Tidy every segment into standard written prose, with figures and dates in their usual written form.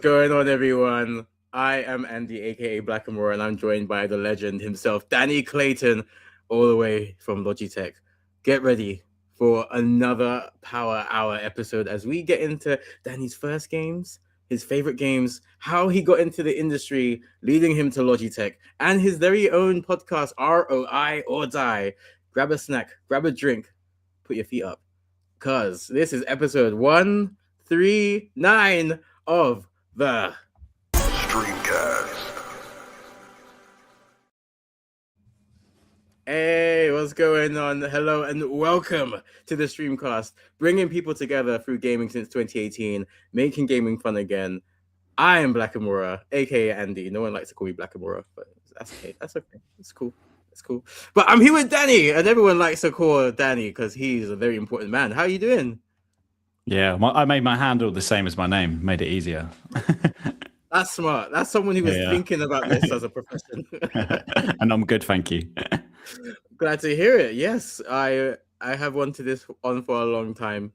going on, everyone? I am Andy, aka Blackamore, and I'm joined by the legend himself, Danny Clayton, all the way from Logitech. Get ready for another Power Hour episode as we get into Danny's first games, his favorite games, how he got into the industry, leading him to Logitech, and his very own podcast, ROI or Die. Grab a snack, grab a drink, put your feet up, because this is episode 139 of the Streamcast. Hey, what's going on? Hello and welcome to the Streamcast, bringing people together through gaming since 2018, making gaming fun again. I am Blackamora, aka Andy. No one likes to call me Blackamora, but that's okay. That's okay. It's cool. It's cool. But I'm here with Danny, and everyone likes to call Danny because he's a very important man. How are you doing? Yeah, I made my handle the same as my name, made it easier. That's smart. That's someone who was thinking about this as a profession. And I'm good, thank you. Glad to hear it. Yes, I have wanted this on for a long time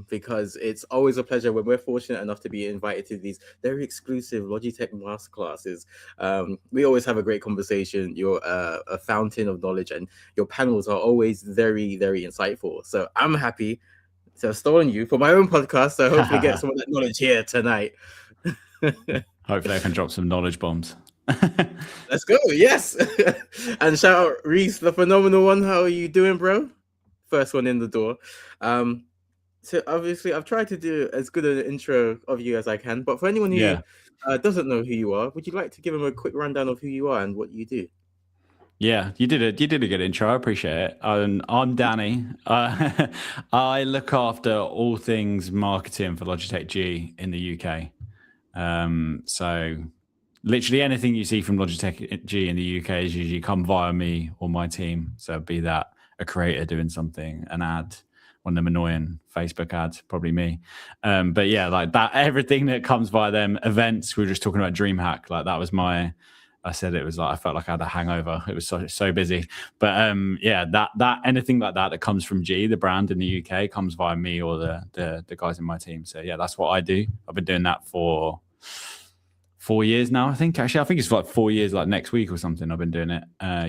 because it's always a pleasure when we're fortunate enough to be invited to these very exclusive Logitech masterclasses. We always have a great conversation. You're a fountain of knowledge, and your panels are always very, very insightful. So I'm happy to have stolen you for my own podcast. So hopefully get some of that knowledge here tonight. Hopefully I can drop some knowledge bombs. Let's go. Yes. And shout out Reese, the phenomenal one. How are you doing, bro? First one in the door. So obviously I've tried to do as good an intro of you as I can, but for anyone who doesn't know who you are, would you like to give them a quick rundown of who you are and what you do? Yeah, you did a good intro. I appreciate it. I'm Danny. I look after all things marketing for Logitech G in the UK. So literally anything you see from Logitech G in the UK is usually come via me or my team. So be that a creator doing something, an ad, one of them annoying Facebook ads, probably me. But yeah, like that, everything that comes via them events. We were just talking about DreamHack. Like that was I said it was like I felt like I had a hangover. It was so busy. But yeah, that anything like that comes from G, the brand in the UK, comes via me or the guys in my team. So yeah, that's what I do. I've been doing that for 4 years now, I think. Actually, I think it's like 4 years, like next week or something. I've been doing it,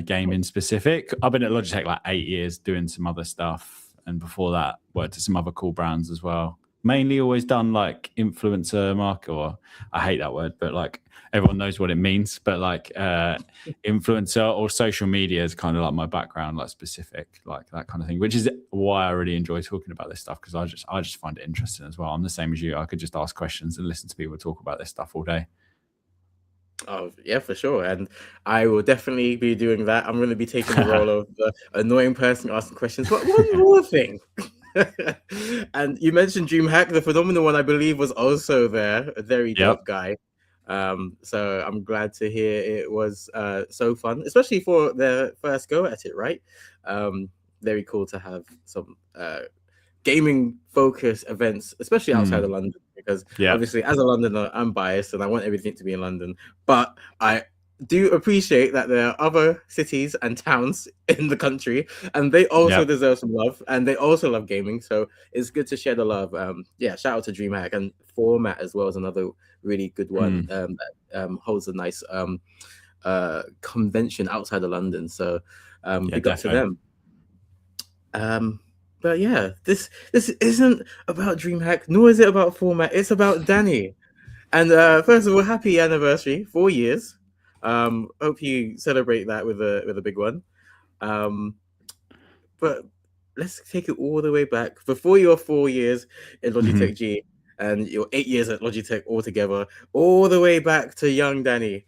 gaming specific. I've been at Logitech like 8 years doing some other stuff. And before that, worked at some other cool brands as well. Mainly always done like influencer market, or I hate that word, but like everyone knows what it means. But like influencer or social media is kind of like my background, like specific, like that kind of thing, which is why I really enjoy talking about this stuff, because I just find it interesting as well. I'm the same as you. I could just ask questions and listen to people talk about this stuff all day. Oh, yeah, for sure. And I will definitely be doing that. I'm going to be taking the role of the annoying person asking questions. But one more thing. And you mentioned DreamHack, the phenomenal one, I believe, was also there. A very dope guy. So I'm glad to hear it was so fun, especially for their first go at it, right? Very cool to have some gaming focused events, especially outside of London, because obviously as a Londoner, I'm biased and I want everything to be in London. But I do appreciate that there are other cities and towns in the country, and they also deserve some love, and they also love gaming. So it's good to share the love. Shout out to DreamHack, and Format as well as another really good one that holds a nice convention outside of London. So big up to them. But yeah, this isn't about DreamHack, nor is it about Format. It's about Danny. And first of all, happy anniversary, 4 years. Hope you celebrate that with a big one. But let's take it all the way back before your 4 years in Logitech G and your 8 years at Logitech altogether, all the way back to young Danny.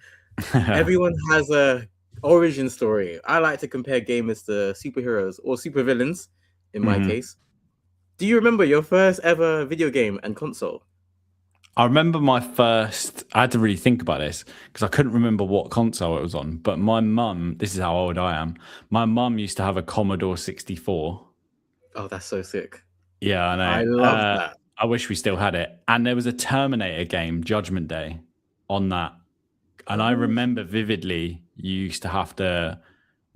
Everyone has a origin story. I like to compare gamers to superheroes or supervillains. In my case, do you remember your first ever video game and console? I remember my first, I had to really think about this because I couldn't remember what console it was on. But my mum, this is how old I am, my mum used to have a Commodore 64. Oh, that's so sick. Yeah, I know. I love that. I wish we still had it. And there was a Terminator game, Judgment Day, on that. And I remember vividly, you used to have to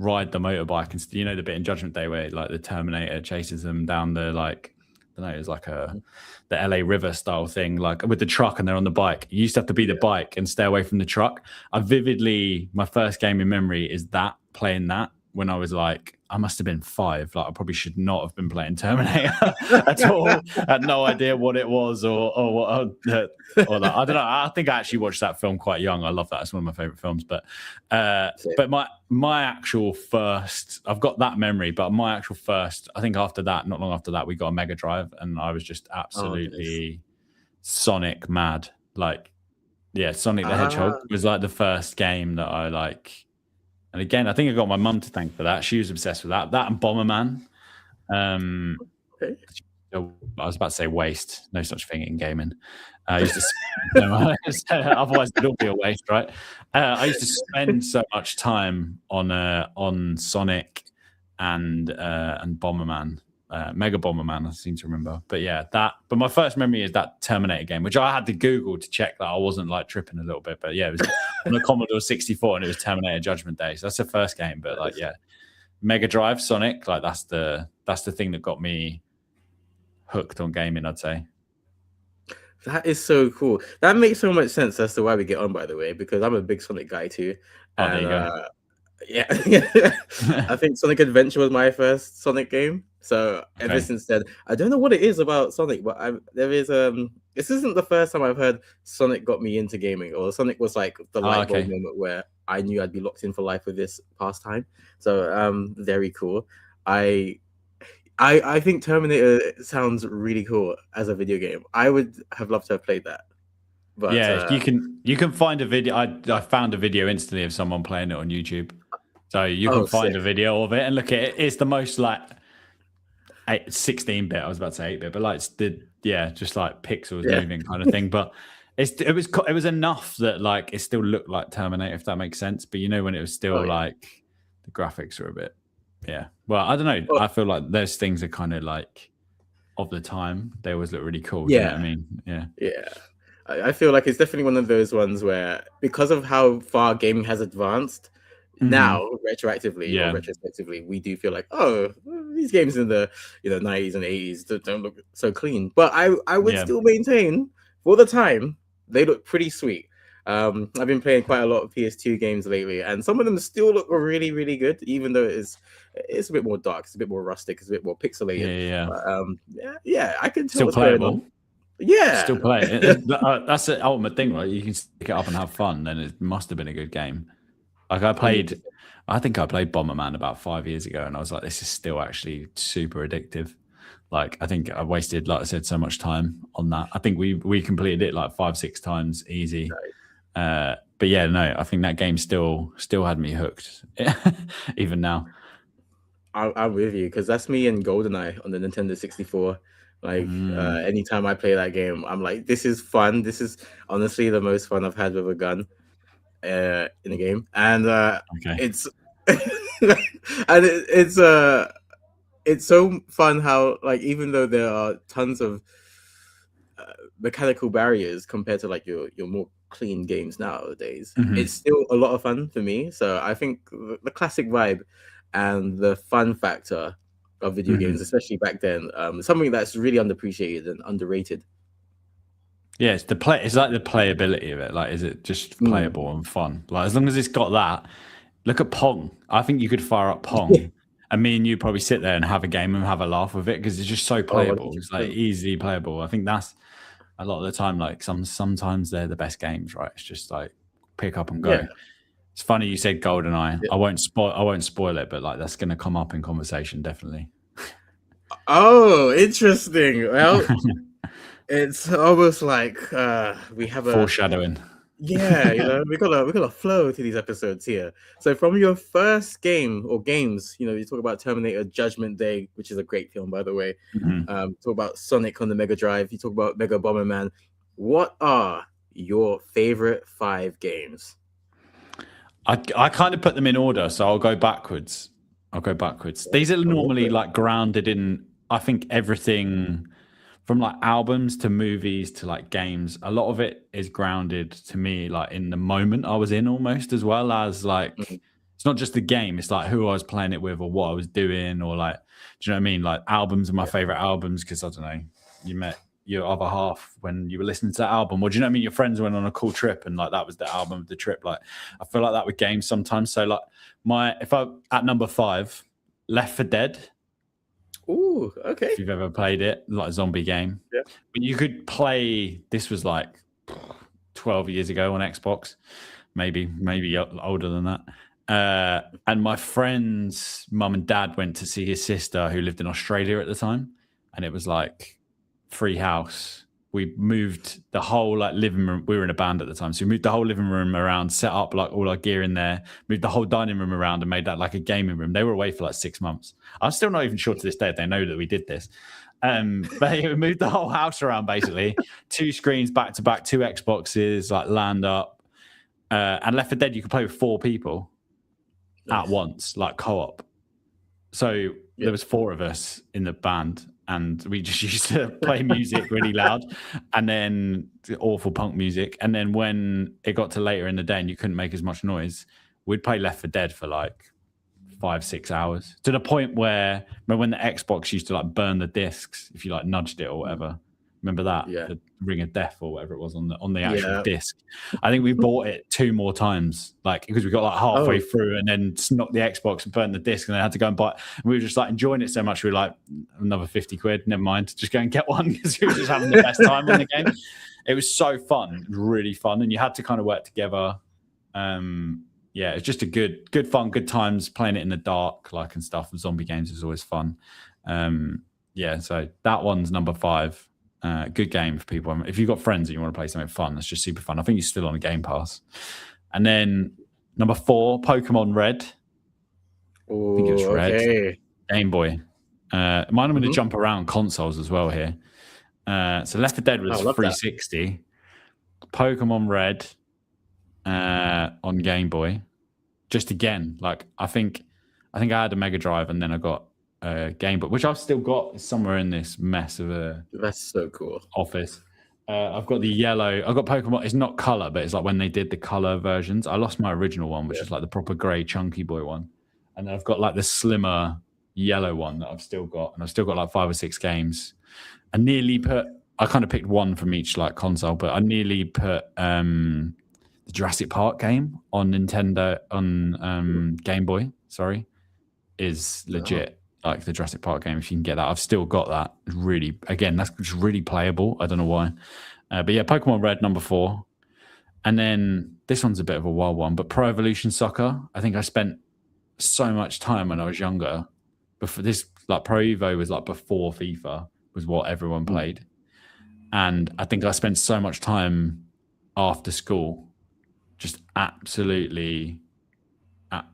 ride the motorbike, and you know the bit in Judgment Day where like the Terminator chases them down the don't know, it was like the LA River style thing, like with the truck and they're on the bike. You used to have to be the bike and stay away from the truck. My first game in memory is playing that when I was like, I must have been 5. Like I probably should not have been playing Terminator at all. I had no idea what it was or what. Or that. I don't know. I think I actually watched that film quite young. I love that. It's one of my favorite films. But my actual first, I've got that memory. But my actual first, I think after that, not long after that, we got a Mega Drive, and I was just absolutely Sonic mad. Like, yeah, Sonic the Hedgehog was like the first game that I like. And again, I think I got my mum to thank for that. She was obsessed with that. That and Bomberman. I was about to say waste. No such thing in gaming. I used to otherwise it'd all be a waste, right? I used to spend so much time on Sonic and Bomberman. Mega Bomberman, I seem to remember. But yeah, but my first memory is that Terminator game, which I had to Google to check that I wasn't like tripping a little bit. But yeah, it was on the Commodore 64 and it was Terminator Judgment Day. So that's the first game. But like, yeah, Mega Drive, Sonic, like that's the thing that got me hooked on gaming, I'd say. That is so cool. That makes so much sense as to why we get on, by the way, because I'm a big Sonic guy too. And, there you go. Yeah, I think Sonic Adventure was my first Sonic game. So ever since then, I don't know what it is about Sonic, but there is this isn't the first time I've heard Sonic got me into gaming, or Sonic was like the light bulb moment where I knew I'd be locked in for life with this pastime. So very cool. I think Terminator sounds really cool as a video game. I would have loved to have played that. But yeah, you can find a video. I found a video instantly of someone playing it on YouTube. So you can find a video of it and look at it. It's the most like 16-bit. I was about to say 8-bit, but like just like pixels moving kind of thing. But it was enough that like it still looked like Terminator, if that makes sense. But you know, when it was still like the graphics were a bit, Well, I don't know. I feel like those things are kind of like of the time. They always look really cool. You know what I mean? Yeah. I feel like it's definitely one of those ones where, because of how far gaming has advanced, now retroactively or retrospectively, we do feel like, oh, these games in the 90s and 80s don't look so clean. But I would still maintain, for the time, they look pretty sweet. I've been playing quite a lot of PS2 games lately, and some of them still look really, really good, even though it's a bit more dark, it's a bit more rustic, it's a bit more pixelated. But, I can tell still what's playable. going on. Yeah, still play it. That's the ultimate thing, right? You can stick it up and have fun. Then it must have been a good game. Like I think I played Bomberman about 5 years ago, and I was like, this is still actually super addictive. Like I think I wasted, like I said, so much time on that. I think we completed it like 5-6 times easy. But yeah, no, I think that game still had me hooked, even now. I'm with you, because that's me and GoldenEye on the Nintendo 64. Like anytime I play that game, I'm like, this is fun. This is honestly the most fun I've had with a gun in a game, and it's and it's so fun how, like, even though there are tons of mechanical barriers compared to like your more clean games nowadays, it's still a lot of fun for me. So I think the classic vibe and the fun factor of video games, especially back then, something that's really underappreciated and underrated. Yeah, it's like the playability of it. Like, is it just playable and fun? Like, as long as it's got that. Look at Pong. I think you could fire up Pong, and me and you probably sit there and have a game and have a laugh with it, because it's just so playable. It's like easily playable. I think that's a lot of the time. Like sometimes they're the best games, right? It's just like pick up and go. Yeah. It's funny you said GoldenEye. Yeah. I won't spoil it, but like that's going to come up in conversation definitely. Oh, interesting. Well, it's almost like we have a foreshadowing. Yeah, we got a flow to these episodes here. So from your first game or games, you talk about Terminator Judgment Day, which is a great film, by the way. Talk about Sonic on the Mega Drive. You talk about Mega Bomberman. What are your favorite 5 games? I kind of put them in order, so I'll go backwards. These are normally like grounded in, I think, everything from like albums to movies to like games. A lot of it is grounded to me like in the moment I was in, almost, as well as like it's not just the game, it's like who I was playing it with or what I was doing, or like, do you know what I mean? Like albums are my favorite albums because, I don't know, you met your other half when you were listening to that album? Or do you know what I mean? Your friends went on a cool trip and like that was the album of the trip. Like I feel like that with games sometimes. So like if I at number 5, Left 4 Dead. Ooh, okay. If you've ever played it, like a zombie game. Yeah. But you could play, this was like 12 years ago on Xbox, maybe older than that. And my friend's mum and dad went to see his sister who lived in Australia at the time. And it was like free house. We moved the whole like living room. We were in a band at the time. So we moved the whole living room around, set up like all our gear in there, moved the whole dining room around and made that like a gaming room. They were away for like 6 months. I'm still not even sure to this day if they know that we did this. But we moved the whole house around basically. 2 screens back to back, 2 Xboxes, like land up. And Left 4 Dead, you could play with 4 people at once, like co-op. So there was 4 of us in the band. And we just used to play music really loud and then awful punk music. And then when it got to later in the day and you couldn't make as much noise, we'd play Left 4 Dead for like 5-6 hours to the point where when the Xbox used to like burn the discs if you like nudged it or whatever. Remember that? Yeah. The Ring of Death or whatever it was on the actual disc. I think we bought it 2 more times, like because we got like halfway through and then knocked the Xbox and burnt the disc and then had to go and buy it. And we were just like enjoying it so much. We were like, another 50 quid, never mind, just go and get one because we were just having the best time on the game. It was so fun, it was really fun. And you had to kind of work together. Yeah, it's just a good fun, good times playing it in the dark, like and stuff. Zombie games is always fun. Yeah, so that one's number 5. Good game for people. If you've got friends and you want to play something fun, that's just super fun. I think it's still on a Game Pass. And then number 4, Pokemon Red. Ooh, I think it was Red. Okay. Game Boy. Mine, I'm going to jump around consoles as well here. So Left 4 Dead was 360. Pokemon Red on Game Boy. Just again, like I think I had a Mega Drive and then I got Game Boy, which I've still got somewhere in this mess of a That's so cool. office. I've got the yellow. I've got Pokemon. It's not color, but it's like when they did the color versions. I lost my original one, which is like the proper grey chunky boy one, and then I've got like the slimmer yellow one that I've still got, and I've still got like 5 or 6 games. I kind of picked one from each like console, but I nearly put the Jurassic Park game on Nintendo on Game Boy. Sorry, is legit. Like the Jurassic Park game, if you can get that. I've still got that. Really, again, that's just really playable. I don't know why. But yeah, Pokemon Red, number 4. And then this one's a bit of a wild one, but Pro Evolution Soccer. I think I spent so much time when I was younger. Before this, like Pro Evo was like before FIFA was what everyone played. And I think I spent so much time after school just absolutely at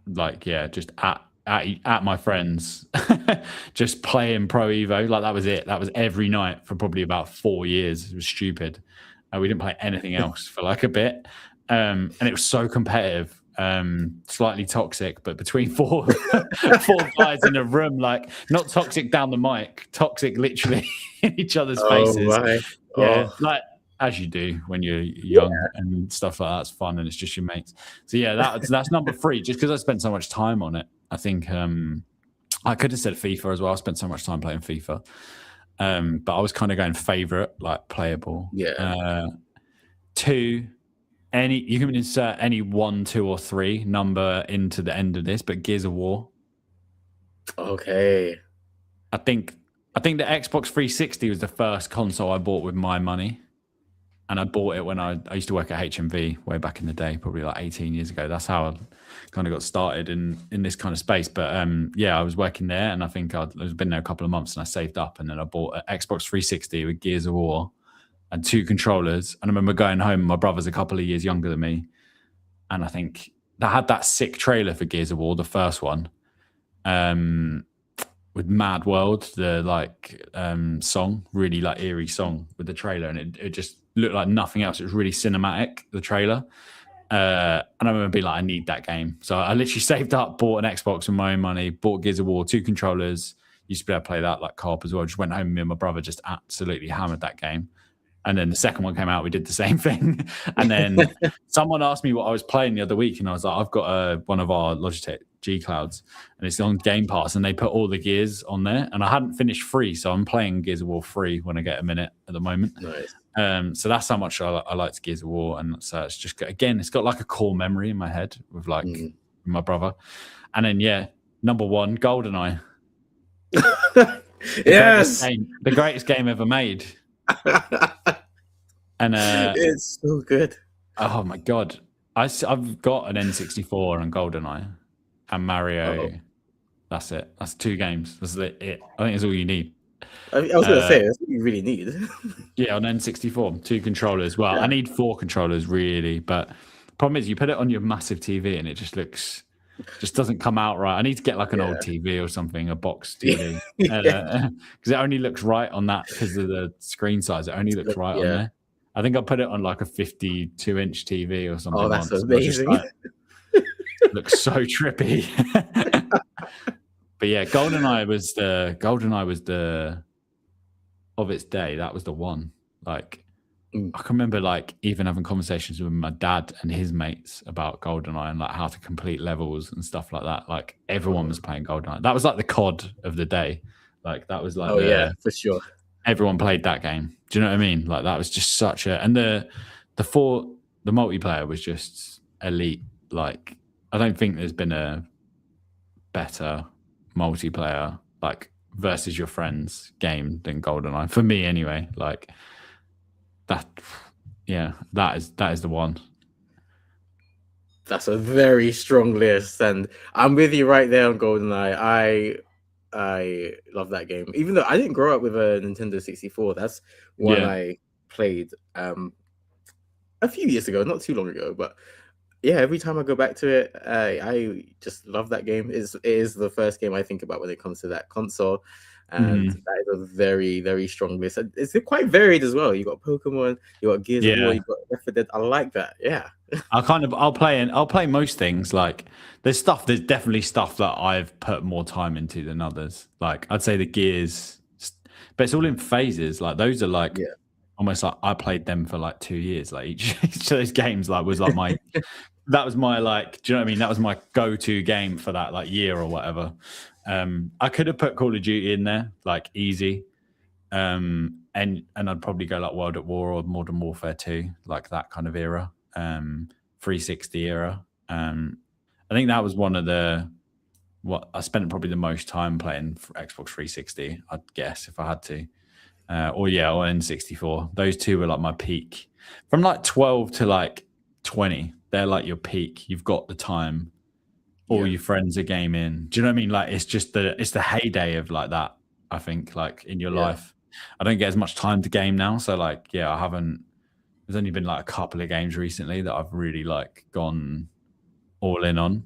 my friends just playing Pro Evo. Like that was it. That was every night for probably about 4 years. It was stupid. We didn't play anything else for like a bit. And it was so competitive, slightly toxic, but between four guys in a room, like not toxic down the mic, toxic literally in each other's faces. Right. Yeah, like as you do when you're young and stuff like that's fun and it's just your mates. So yeah, that's number 3, just because I spent so much time on it. I think I could have said FIFA as well. I spent so much time playing FIFA. But I was kind of going favorite, like playable. Yeah. 2, you can insert any 1, 2, or 3 number into the end of this, but Gears of War. Okay. I think the Xbox 360 was the first console I bought with my money. And I bought it when I used to work at HMV way back in the day, probably like 18 years ago. That's how I kind of got started in this kind of space. But yeah, I was working there and I think I'd been there a couple of months and I saved up and then I bought an Xbox 360 with Gears of War and 2 controllers. And I remember going home, my brother's a couple of years younger than me. And I think they had that sick trailer for Gears of War, the first one, with Mad World, the like song, really like eerie song with the trailer. And it just looked like nothing else. It was really cinematic, the trailer. And I remember being like, I need that game. So I literally saved up, bought an Xbox with my own money, bought Gears of War, 2 controllers. Used to be able to play that like co-op as well. Just went home, me and my brother just absolutely hammered that game. And then the second one came out, we did the same thing. And then someone asked me what I was playing the other week. And I was like, I've got one of our Logitech G Clouds, and it's on Game Pass, and they put all the Gears on there. And I hadn't finished 3, so I'm playing Gears of War 3 when I get a minute at the moment. Nice. So that's how much I liked Gears of War, and so it's just again, it's got like a core memory in my head with like my brother, and then number 1, GoldenEye. Yes, the greatest game ever made. And it's so good. Oh my god, I've got an N64 and GoldenEye and Mario. That's it. That's 2 games. That's it. I think it's all you need. I was going to say, that's what you really need. Yeah, on N64, 2 controllers. Well, I need 4 controllers really, but the problem is you put it on your massive TV and it just doesn't come out right. I need to get like an old TV or something, a box TV, because it only looks right on that because of the screen size. It only looks right on there. I think I put it on like a 52-inch TV or something. Oh, that's amazing. Looks so trippy. But yeah, GoldenEye was the of its day. That was the one. Like I can remember like even having conversations with my dad and his mates about GoldenEye and like how to complete levels and stuff like that. Like everyone was playing GoldenEye. That was like the COD of the day. Like that was like for sure. Everyone played that game. Do you know what I mean? Like that was just such a, and the multiplayer was just elite. Like I don't think there's been a better multiplayer like versus your friends game than GoldenEye for me anyway. Like that is the one. That's a very strong list, and I'm with you right there on GoldenEye. I love that game, even though I didn't grow up with a Nintendo 64. That's one I played a few years ago, not too long ago. But yeah, every time I go back to it, I just love that game. It is the first game I think about when it comes to that console, and that is a very, very strong list. It's quite varied as well. You got Pokemon, you got Gears of War, you got Left 4 Dead. I like that. Yeah. I'll play most things. Like there's definitely stuff that I've put more time into than others. Like I'd say the Gears, but it's all in phases. Like those are like almost like I played them for like 2 years. Like each of those games like was like my that was my like, do you know what I mean? That was my go-to game for that like year or whatever. I could have put Call of Duty in there, like easy. And I'd probably go like World at War or Modern Warfare 2, like that kind of era. 360 era. I think that was one of what I spent probably the most time playing for Xbox 360, I'd guess, if I had to. Or N64. Those 2 were like my peak. From like 12 to like 20, they're like your peak. You've got the time. All your friends are gaming. Do you know what I mean? Like it's just the heyday of like that, I think, like in your life. I don't get as much time to game now. So like, there's only been like a couple of games recently that I've really like gone all in on.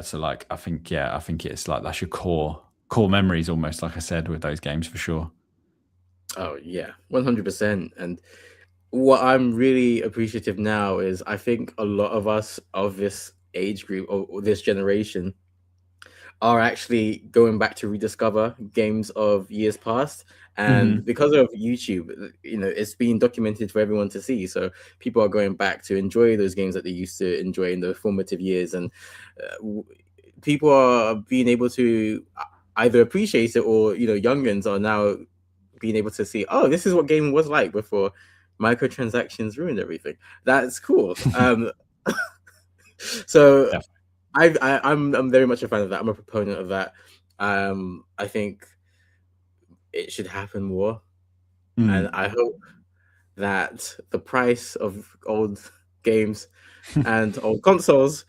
So like I think it's like that's your core memories almost, like I said, with those games for sure. Oh yeah, 100%. And what I'm really appreciative now is I think a lot of us of this age group or this generation are actually going back to rediscover games of years past. And because of YouTube, it's being documented for everyone to see. So people are going back to enjoy those games that they used to enjoy in the formative years. And people are being able to either appreciate it or, youngins are now being able to see, oh, this is what gaming was like before microtransactions ruined everything. That's cool. So I'm very much a fan of that. I'm a proponent of that. I think it should happen more, and I hope that the price of old games and old consoles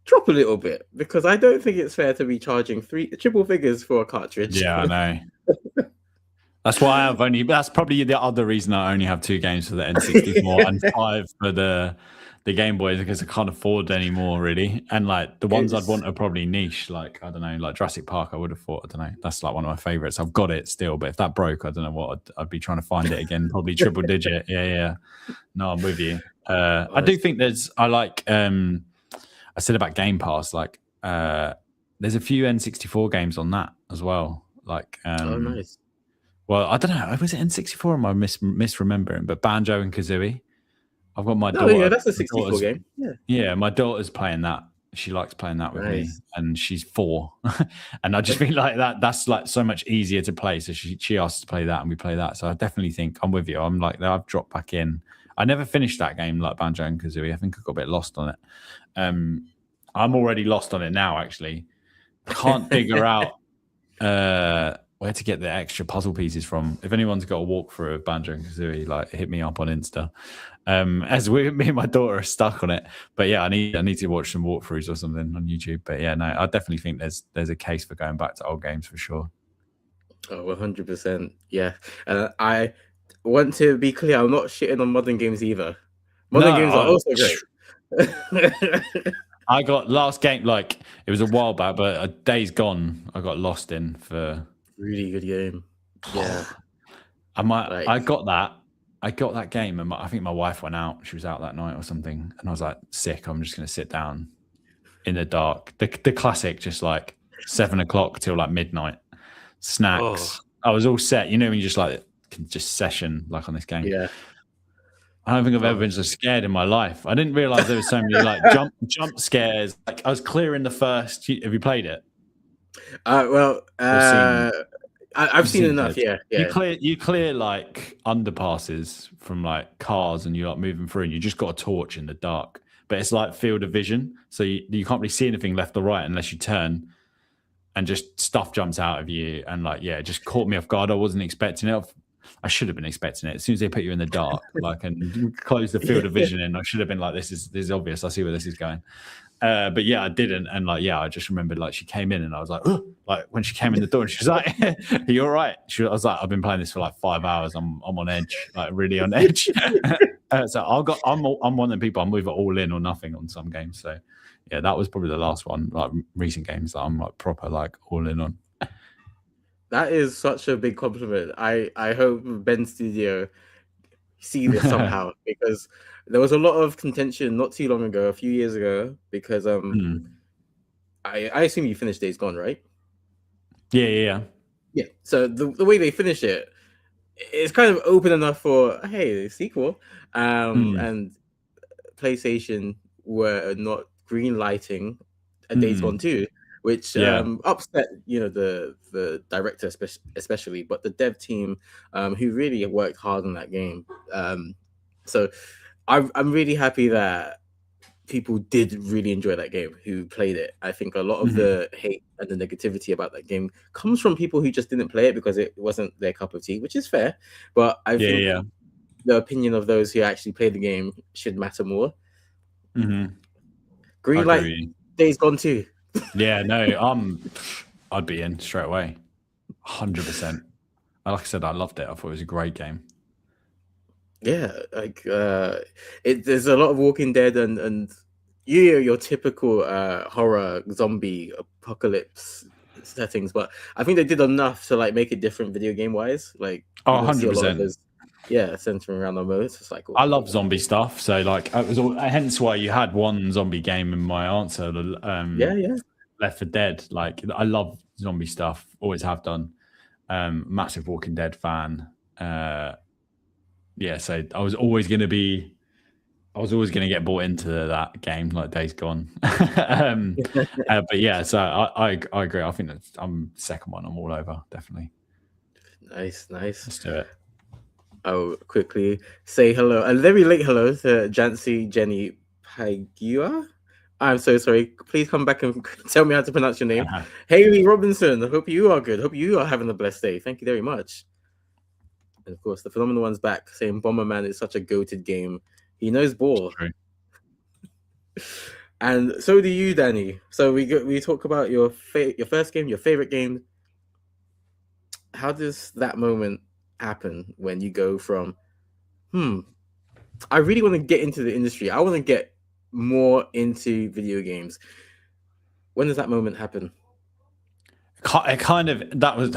drop a little bit, because I don't think it's fair to be charging triple figures for a cartridge. Yeah, I know. That's why that's probably the other reason I only have 2 games for the N64 and 5 for the Game Boys, because I can't afford any more really. And like the ones I'd want are probably niche, like I don't know, like Jurassic Park. I would have thought, I don't know, that's like one of my favorites. I've got it still, but if that broke, I don't know what I'd be trying to find it again. Probably triple digit. Yeah. No, I'm with you. I do think I said about Game Pass, like there's a few N64 games on that as well. Like oh, nice. Well, I don't know. Was it N64 or am I misremembering? But Banjo and Kazooie. I've got my No, yeah, daughter. that's a My 64 game. Yeah, yeah, my daughter's playing that. She likes playing that with me, nice. and she's 4. And I just feel like that's like so much easier to play. So she asked to play that, and we play that. So I definitely think I'm with you. I'm like, I've dropped back in. I never finished that game, like Banjo and Kazooie. I think I got a bit lost on it. I'm already lost on it now, actually. Can't figure out where to get the extra puzzle pieces from. If anyone's got a walkthrough of Banjo and Kazooie, like hit me up on Insta. As me and my daughter are stuck on it. But yeah, I need to watch some walkthroughs or something on YouTube. But yeah, no, I definitely think there's a case for going back to old games for sure. Oh, 100%. Yeah. I want to be clear, I'm not shitting on modern games either. Modern games are also great. I got last game, like it was a while back, but a Days Gone I got lost in for Really good game. Yeah. I got that game, and I think my wife went out. She was out that night or something, and I was like, sick. I'm just going to sit down in the dark. The classic, just like 7 o'clock till like midnight. Snacks. I was all set. You know when you just like can just session like on this game. Yeah. I don't think I've ever been so scared in my life. I didn't realize there was so many like jump scares. Like I was clearing the first. Have you played it? I've seen enough. Yeah. You clear like underpasses from like cars, and you're like moving through, and you just got a torch in the dark. But it's like field of vision, so you can't really see anything left or right unless you turn, and just stuff jumps out of you. And like, yeah, it just caught me off guard. I wasn't expecting it. I should have been expecting it. As soon as they put you in the dark, like, and close the field of vision in, I should have been like, this is obvious. I see where this is going. But yeah, I didn't. And like, yeah, I just remembered like she came in, and I was like, oh, like when she came in the door, and she was like, are you all right? I was like, I've been playing this for like 5 hours. I'm on edge, like really on edge. So I'm one of the people, I'm either all in or nothing on some games. So yeah, that was probably the last one, like recent games that I'm like proper like all in on. That is such a big compliment. I hope Ben Studio see this somehow, because there was a lot of contention not too long ago, a few years ago, because I assume you finished Days Gone, right? Yeah. So the way they finish it, it's kind of open enough for hey, sequel. And PlayStation were not green lighting a Days Gone 2, which upset the director especially, but the dev team who really worked hard on that game. So I'm really happy that people did really enjoy that game who played it. I think a lot of the hate and the negativity about that game comes from people who just didn't play it because it wasn't their cup of tea, which is fair. But I think the opinion of those who actually played the game should matter more. Green light, Days Gone 2. Yeah, no, I'd be in straight away, 100%. Like I said, I loved it. I thought it was a great game. Yeah, like there's a lot of Walking Dead and your typical horror zombie apocalypse settings, but I think they did enough to like make it different video game wise. Like 100%. Yeah, centering around the motorcycle. I love zombie stuff, so like it was hence why you had one zombie game in my answer. Left 4 Dead. Like I love zombie stuff, always have done. Massive Walking Dead fan. Yeah, so I was always going to get bought into that game, like Days Gone. But yeah, so I agree. I think I'm second one. I'm all over, definitely. Nice. Let's do it. I'll quickly say hello, a very late hello to Jancy Jenny Pagua. I'm so sorry. Please come back and tell me how to pronounce your name. Haley Robinson. I hope you are good. Hope you are having a blessed day. Thank you very much. And of course, the phenomenal one's back saying Bomberman is such a goated game. He knows ball. And so do you, Danny. So we talk about your first game, your favorite game. How does that moment happen when you go from, I really want to get into the industry. I want to get more into video games. When does that moment happen? It kind of, that was,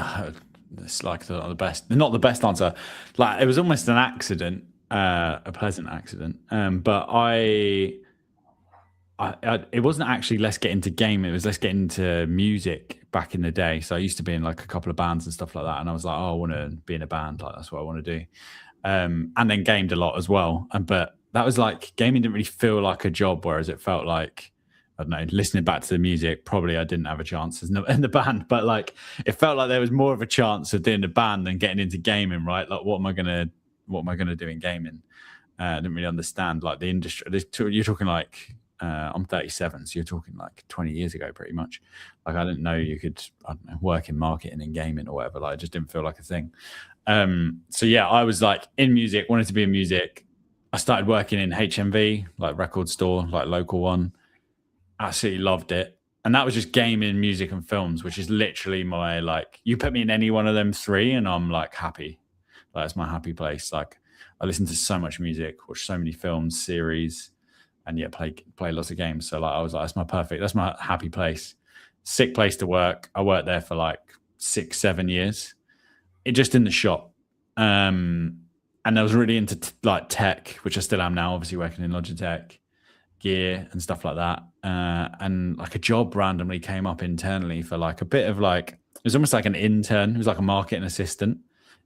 it's like not the best answer. Like it was almost an accident, a pleasant accident. But it wasn't actually let's get into game. It was let's get into music back in the day. So I used to be in like a couple of bands and stuff like that. And I was like, oh, I want to be in a band. Like that's what I want to do. And then gamed a lot as well. But that was like gaming didn't really feel like a job, whereas it felt like, I don't know, listening back to the music, probably I didn't have a chance in the band, but like it felt like there was more of a chance of doing the band than getting into gaming, right? Like what am I gonna do in gaming? I didn't really understand like the industry. You're talking like I'm 37, so you're talking like 20 years ago, pretty much. Like I didn't know you could, I don't know, work in marketing and gaming or whatever. Like it just didn't feel like a thing. So yeah, I was like in music, wanted to be in music. I started working in HMV, like record store, like local one. Absolutely loved it. And that was just gaming, music, and films, which is literally my, like, you put me in any one of them three and I'm like happy. Like it's my happy place. Like I listen to so much music, watch so many films, series, and yeah, play lots of games. So like I was like, that's my happy place. Sick place to work. I worked there for like 6-7 years. It just in the shop. And I was really into like tech, which I still am now, obviously working in Logitech, gear and stuff like that. And like a job randomly came up internally for like a bit of like, it was almost like an intern. It was like a marketing assistant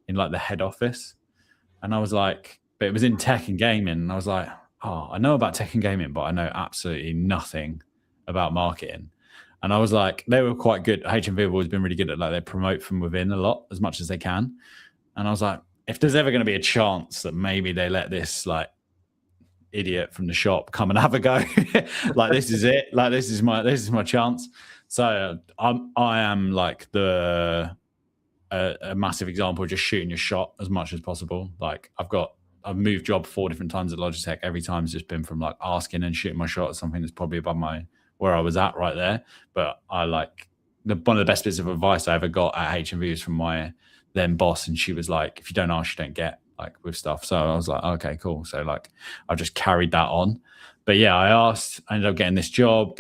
in like the head office. And I was like, but it was in tech and gaming. And I was like, oh, I know about tech and gaming, but I know absolutely nothing about marketing. And I was like, they were quite good. HMV have always been really good at like they promote from within a lot as much as they can. And I was like, if there's ever going to be a chance that maybe they let this like idiot from the shop come and have a go, like this is it. Like this is my chance. So I am like a massive example of just shooting your shot as much as possible. Like I've moved job 4 different times at Logitech. Every time's just been from like asking and shooting my shot at something that's probably above where I was at right there. But I like one of the best bits of advice I ever got at HMV was from my then boss, and she was like, if you don't ask, you don't get, like with stuff. So I was like, okay, cool. So like I just carried that on. But yeah, I ended up getting this job,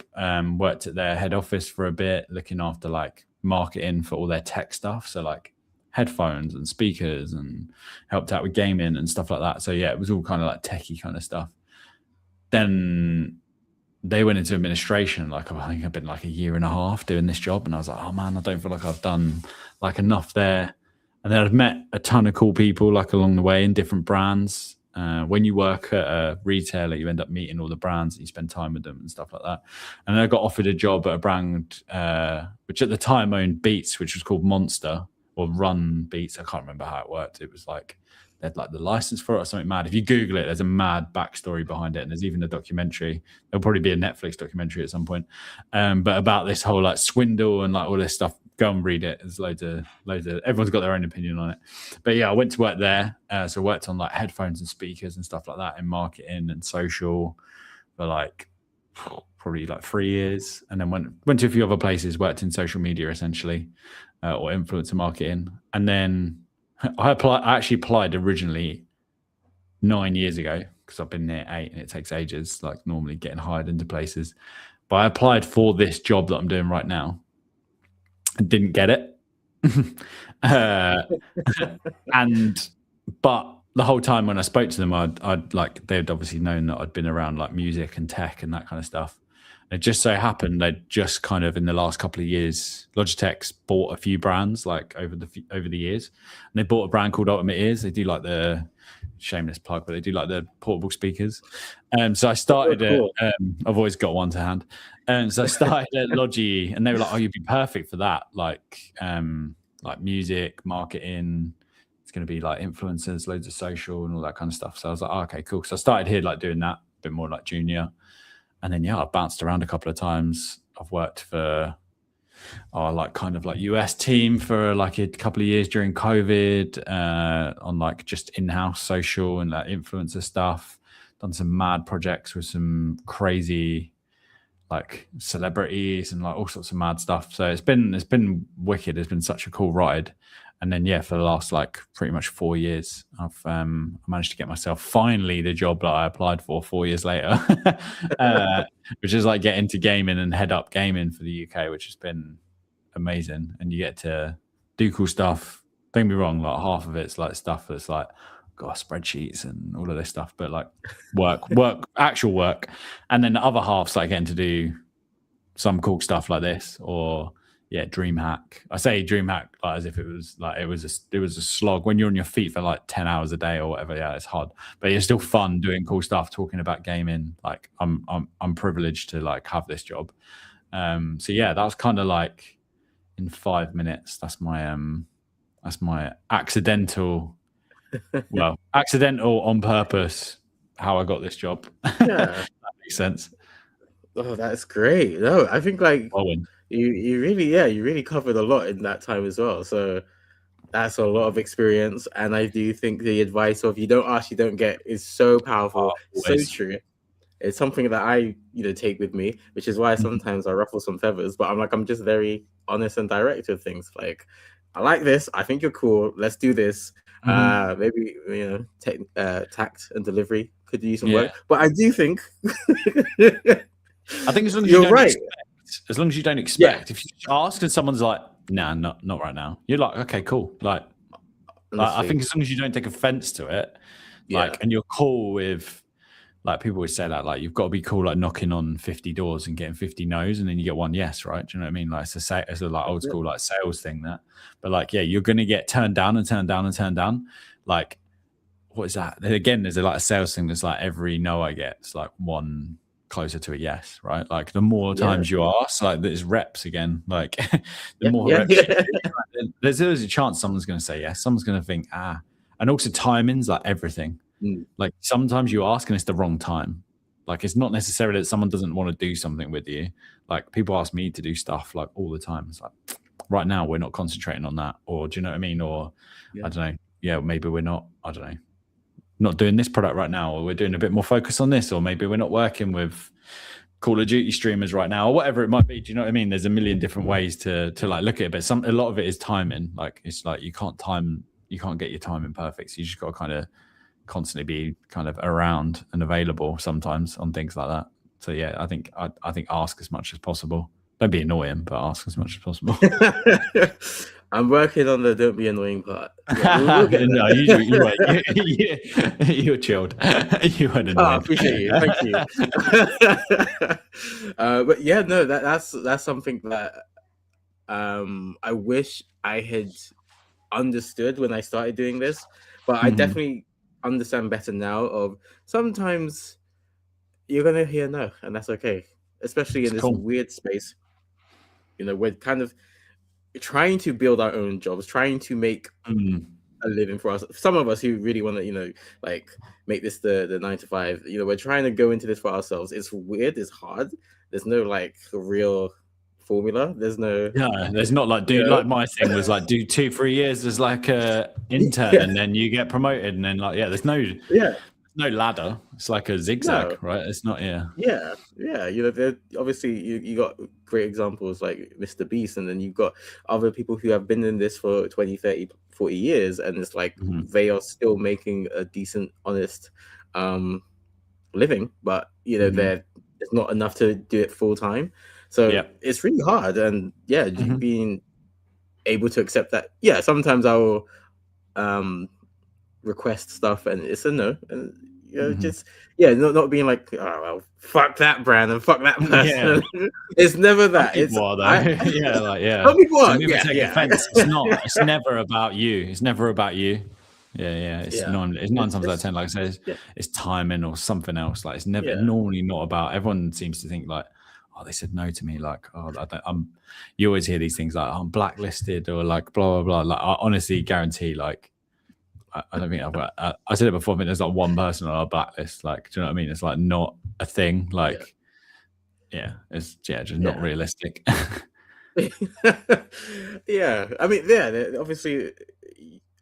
worked at their head office for a bit, looking after like marketing for all their tech stuff. So like headphones and speakers, and helped out with gaming and stuff like that. So yeah, it was all kind of like techie kind of stuff. Then they went into administration. Like I think I've been like a year and a half doing this job, and I was like, oh man, I don't feel like I've done like enough there. And then I've met a ton of cool people like along the way in different brands. When you work at a retailer, you end up meeting all the brands and you spend time with them and stuff like that. And then I got offered a job at a brand which at the time owned Beats, which was called Monster or Run Beats. I can't remember how it worked. It was like they had like the license for it or something mad. If you Google it, there's a mad backstory behind it, and there's even a documentary. There'll probably be a Netflix documentary at some point, but about this whole like swindle and like all this stuff. Go and read it. There's loads of. Everyone's got their own opinion on it. But yeah, I went to work there. So I worked on like headphones and speakers and stuff like that in marketing and social for like probably like 3 years, and then went to a few other places. Worked in social media essentially, or influencer marketing, and then I actually applied originally 9 years ago because I've been there 8, and it takes ages. Like normally getting hired into places, but I applied for this job that I'm doing right now. I didn't get it. But the whole time when I spoke to them, I'd like, they'd obviously known that I'd been around like music and tech and that kind of stuff. And it just so happened they'd just kind of in the last couple of years, Logitech's bought a few brands like over the years, and they bought a brand called Ultimate Ears. They do like the shameless plug, but they do like the portable speakers. So I started I've always got one to hand. So I started at Logi, and they were like, oh, you'd be perfect for that. Like music, marketing. It's going to be like influencers, loads of social and all that kind of stuff. So I was like, oh, okay, cool. So I started here like doing that, a bit more like junior. And then, yeah, I bounced around a couple of times. I've worked for like kind of like US team for like a couple of years during COVID on like just in-house social and like influencer stuff. Done some mad projects with some crazy like celebrities and like all sorts of mad stuff. So it's been wicked. It's been such a cool ride. And then, yeah, for the last like pretty much 4 years, I've managed to get myself finally the job that I applied for 4 years later, which is like get into gaming and head up gaming for the UK, which has been amazing. And you get to do cool stuff. Don't get me wrong, like half of it's like stuff that's like, got spreadsheets and all of this stuff, but like work, actual work. And then the other half's like getting to do some cool stuff like this, or yeah, dream hack. I say dream hack like as if it was like it was a slog when you're on your feet for like 10 hours a day or whatever. Yeah, it's hard, but it's still fun doing cool stuff, talking about gaming. Like I'm privileged to like have this job. So yeah, that was kind of like in 5 minutes. That's my accidental, well, accidental on purpose how I got this job. Yeah. That makes sense. Oh, that's great. No, I think like Owen. you really covered a lot in that time as well. So that's a lot of experience, and I do think the advice of "you don't ask, you don't get" is so powerful, so Always. true. It's something that I take with me, which is why sometimes I ruffle some feathers. But I'm just very honest and direct with things. Like, I like this. I think you're cool. Let's do this. Maybe tact and delivery could use some work, but I do think I think as long as you're you don't right. expect, as long as you don't expect, if you ask and someone's like, "Nah, not right now," you're like, "Okay, cool." Like I think as long as you don't take offense to it, like, and you're cool with, like, people always say that, like, you've got to be cool, like knocking on 50 doors and getting 50 no's, and then you get one yes, right? Do you know what I mean? Like it's a like old school like sales thing that, but like, yeah, you're gonna get turned down and turned down and turned down. Like, what is that? Again, there's like a sales thing that's like every no I get, it's like one closer to a yes, right? Like the more times you ask, like there's reps again. Like the more reps, there's always a chance someone's going to say yes. Someone's going to think and also timing's like everything. Like sometimes you ask and it's the wrong time. Like it's not necessarily that someone doesn't want to do something with you. Like people ask me to do stuff like all the time. It's like right now we're not concentrating on that, or do you know what I mean? Or I don't know. Yeah, maybe we're not. I don't know. Not doing this product right now, or we're doing a bit more focus on this, or maybe we're not working with Call of Duty streamers right now, or whatever it might be. Do you know what I mean? There's a million different ways to like look at it, but a lot of it is timing. Like it's like you can't get your timing perfect. So you just got to kind of constantly be kind of around and available sometimes on things like that. So yeah, I think ask as much as possible. Don't be annoying, but ask as much as possible. I'm working on the don't be annoying part. Yeah, no, you're chilled. You weren't annoying. I appreciate you. Thank you. But yeah, no, that's something that I wish I had understood when I started doing this, but I definitely understand better now. Of sometimes you're gonna hear no, and that's okay, especially in this weird space. We're kind of trying to build our own jobs, trying to make a living for us. Some of us who really want to, like make this the 9 to 5. We're trying to go into this for ourselves. It's weird. It's hard. There's no like real formula. There's not like like my thing was like do 2-3 years as like a intern and then you get promoted and then like there's no ladder. It's like a zigzag, right? It's not obviously you got great examples like Mr. Beast, and then you've got other people who have been in this for 20, 30, 40 years, and it's like they are still making a decent, honest living, but there's not enough to do it full time. So it's really hard, and being able to accept that. Sometimes I will request stuff and it's a no, and just not being like, oh well, fuck that brand and fuck that person. It's never that. It's some people are. Take offense. It's never about you. It's never about you. It's 9 times out of 10, like I said, it's timing or something else. Like it's never normally not about. Everyone seems to think like, oh, they said no to me. Like, oh, you always hear these things like, I'm blacklisted or like blah blah blah. Like I honestly guarantee, like I don't think I said it before. I think there's like one person on our blacklist. Like, do you know what I mean? It's like not a thing. Like, it's just not realistic. I mean, obviously,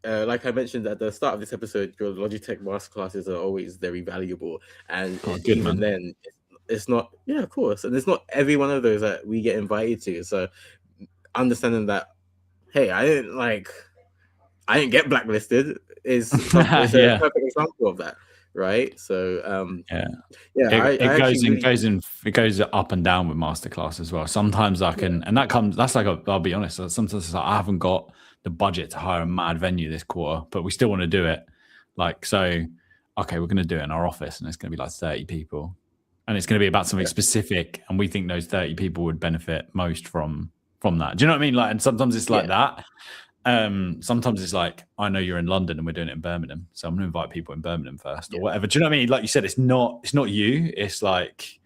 like I mentioned at the start of this episode, your Logitech masterclasses are always very valuable, and then it's not. Yeah, of course, and it's not every one of those that we get invited to. So, understanding that, hey, I didn't get blacklisted is a perfect example of that, right? So it goes up and down with masterclass as well. Sometimes I can, and that's like I'll be honest. Sometimes it's like I haven't got the budget to hire a mad venue this quarter, but we still want to do it. Like, so, okay, we're going to do it in our office, and it's going to be like 30 people, and it's going to be about something specific, and we think those 30 people would benefit most from from that. Do you know what I mean? Like, and sometimes it's like Yeah. that. Sometimes it's like, I know you're in London and we're doing it in Birmingham, so I'm gonna invite people in Birmingham first or whatever. Do you know what I mean? Like you said, it's not you. It's like,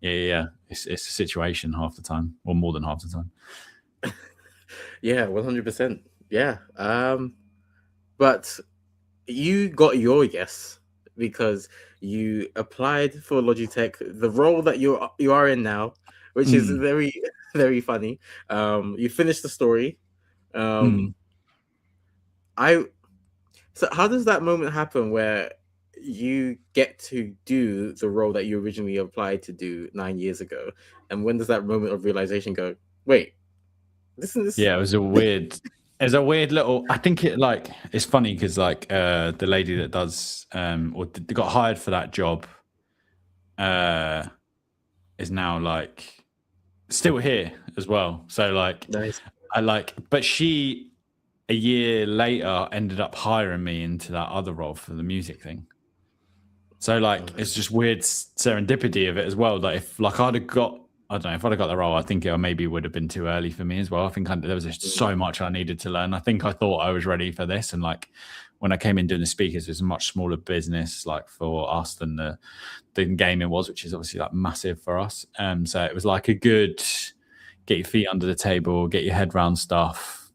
yeah. It's a situation half the time, or more than half the time. Yeah, 100%. Yeah. But you got your yes because you applied for Logitech, the role that you are in now, which is very, very funny. You finished the story. So how does that moment happen where you get to do the role that you originally applied to do 9 years ago? And when does that moment of realization go, wait, this is... Yeah, it was a weird little, I think it's funny because like the lady that does or got hired for that job is now like still here as well. So like Nice. but she a year later ended up hiring me into that other role for the music thing. So like it's just weird serendipity of it as well. Like if like I'd have got, I don't know, if I'd have got the role, I think it maybe would have been too early for me as well. I think there was just so much I needed to learn. I think I thought I was ready for this, and like when I came in doing the speakers, it was a much smaller business like for us than the gaming was, which is obviously like massive for us. So it was like a good get your feet under the table, get your head around stuff,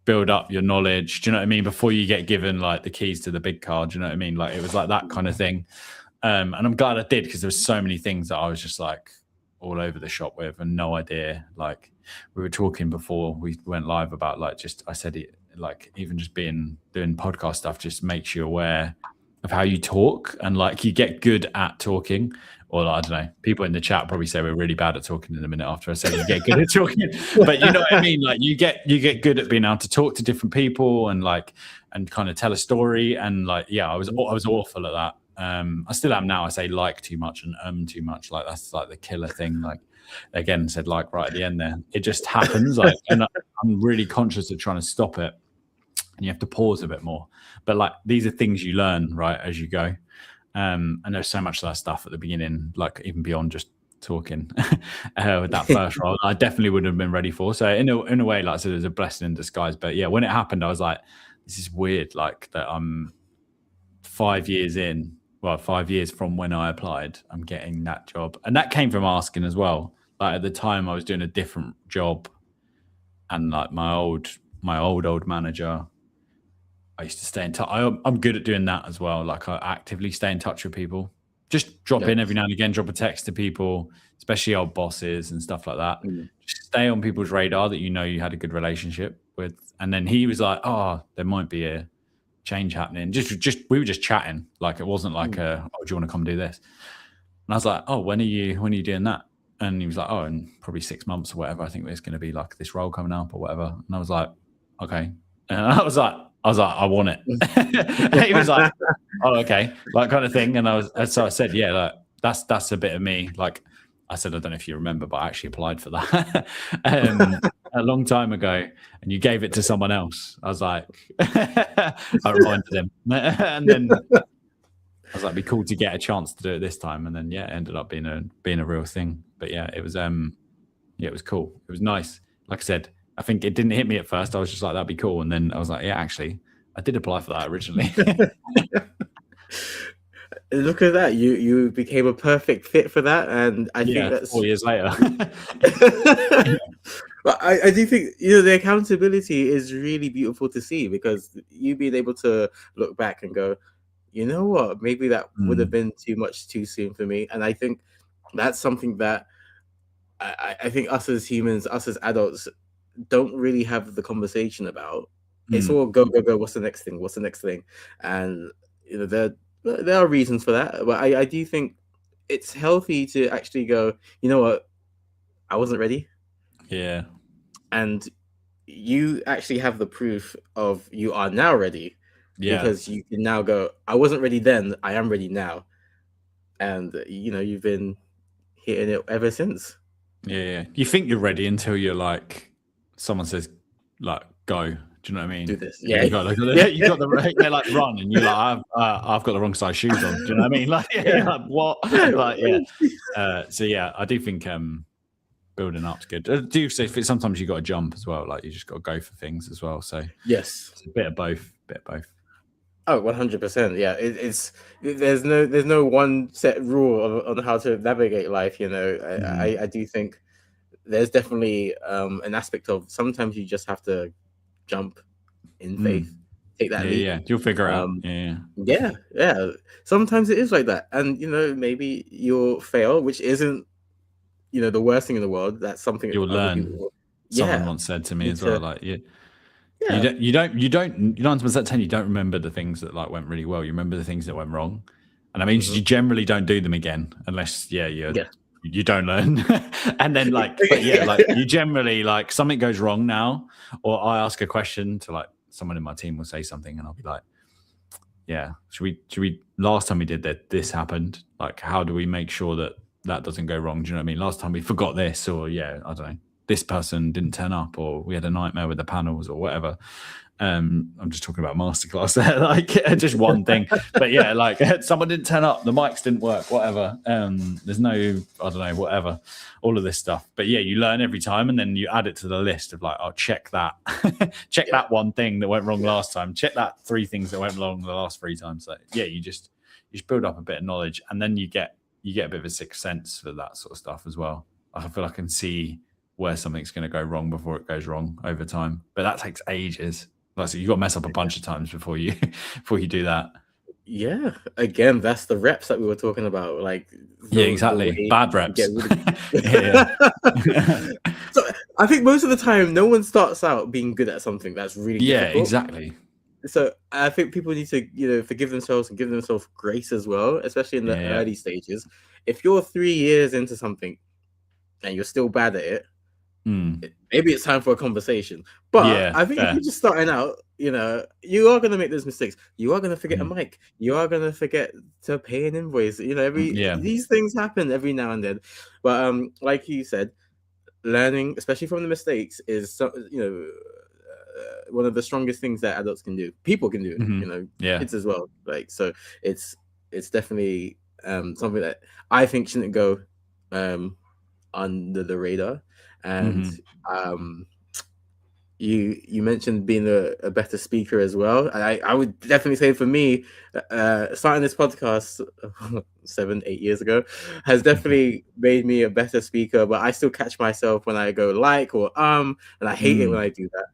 build up your knowledge. Do you know what I mean? Before you get given like the keys to the big car. Do you know what I mean? Like it was like that kind of thing. And I'm glad I did, because there was so many things that I was just like all over the shop with and no idea. Like we were talking before we went live about like just, I said it, like even just doing podcast stuff just makes you aware of how you talk, and like you get good at talking. Or I don't know, people in the chat probably say we're really bad at talking in a minute after I say you get good at talking. But you know what I mean? Like you get good at being able to talk to different people and like and kind of tell a story. And like I was awful at that. I still am now. I say like too much and too much. Like that's like the killer thing. Like again, said like right at the end there. It just happens. Like, and I'm really conscious of trying to stop it. And you have to pause a bit more. But like these are things you learn right as you go. And there's so much of that stuff at the beginning, like even beyond just talking with that first role, I definitely wouldn't have been ready for. So in a way, like I said, it was a blessing in disguise. But yeah, when it happened, I was like, this is weird. Like that I'm 5 years in. Well, 5 years from when I applied, I'm getting that job. And that came from asking as well. Like at the time I was doing a different job, and like my old manager, I used to stay in touch. I'm good at doing that as well. Like I actively stay in touch with people. Just drop in every now and again, drop a text to people, especially old bosses and stuff like that. Just stay on people's radar that you know you had a good relationship with. And then he was like, oh, there might be a change happening. Just we were just chatting. Like it wasn't like oh, do you want to come do this? And I was like, oh, when are you doing that? And he was like, oh, in probably 6 months or whatever. I think there's going to be like this role coming up or whatever. And I was like, okay. And I was like, I want it. He was like, oh, okay, like kind of thing. And I said, yeah, like, that's a bit of me. Like I said, I don't know if you remember, but I actually applied for that a long time ago, and you gave it to someone else. I was like, I reminded him, and then I was like, it'd be cool to get a chance to do it this time. And then it ended up being a real thing. But yeah, it was it was cool. It was nice. Like I said, I think it didn't hit me at first. I was just like, that'd be cool. And then I was like, yeah, actually, I did apply for that originally. Look at that. You became a perfect fit for that. And I think that's 4 years later. But I do think, the accountability is really beautiful to see, because you being able to look back and go, you know what, maybe that would have been too much too soon for me. And I think that's something that I think us as humans, us as adults, don't really have the conversation about. It's all go. What's the next thing? What's the next thing? And there are reasons for that, but I do think it's healthy to actually go, you know what, I wasn't ready. Yeah. And you actually have the proof of you are now ready. Yeah. Because you can now go, I wasn't ready then, I am ready now. And you've been hitting it ever since. Yeah. You think you're ready until you're like, someone says, like, go. Do you know what I mean? Do this. Yeah. You got the they're like, run, and you're like, I've got the wrong size shoes on. Do you know what I mean? Like, like what? Like, yeah. So yeah, I do think. But building up's good. Do say sometimes you got to jump as well. Like you just got to go for things as well. So yes, it's a bit of both. oh, 100%. Yeah, it's there's no one set rule on how to navigate life. You know, I do think there's definitely an aspect of sometimes you just have to jump in faith, take that leap. Yeah, you'll figure it out. Yeah. Sometimes it is like that, and you know, maybe you'll fail, which isn't, you know, the worst thing in the world. That's something You'll other learn. people. Someone once said to me as well, like Yeah. you don't 9 times out of 10 you don't remember the things that like went really well. You remember the things that went wrong, and that means you generally don't do them again unless you don't learn. And then like but like you generally like something goes wrong now, or I ask a question to like someone in my team will say something and I'll be like, yeah, should we last time we did that this happened, like how do we make sure that doesn't go wrong? Do you know what I mean? Last time we forgot this, or I don't know, this person didn't turn up, or we had a nightmare with the panels or whatever. I'm just talking about masterclass there, like just one thing. But yeah, like someone didn't turn up, the mics didn't work, whatever. There's no, I don't know, whatever, all of this stuff. But yeah, you learn every time, and then you add it to the list of like, oh, check that, that one thing that went wrong last time, check that 3 things that went wrong the last 3 times. So yeah, you just build up a bit of knowledge, and then you get a bit of a sixth sense for that sort of stuff as well. I feel I can see where something's going to go wrong before it goes wrong over time, but that takes ages. Like, so you got to mess up a bunch of times before you do that. Yeah, again, that's the reps that we were talking about. Like, exactly. Bad reps. So I think most of the time, no one starts out being good at something that's really difficult. Exactly. So I think people need to, you know, forgive themselves and give themselves grace as well, especially in the early stages. If you're 3 years into something and you're still bad at it, maybe it's time for a conversation. But I think if you're just starting out, you know, you are going to make those mistakes. You are going to forget a mic. You are going to forget to pay an invoice. You know, these things happen every now and then. But like you said, learning, especially from the mistakes, is one of the strongest things that adults can do. People can do, you know, kids as well. Like, so it's definitely something that I think shouldn't go under the radar. And you mentioned being a better speaker as well. I would definitely say for me, starting this podcast 7-8 years ago has definitely made me a better speaker. But I still catch myself when I go or and I hate it when I do that.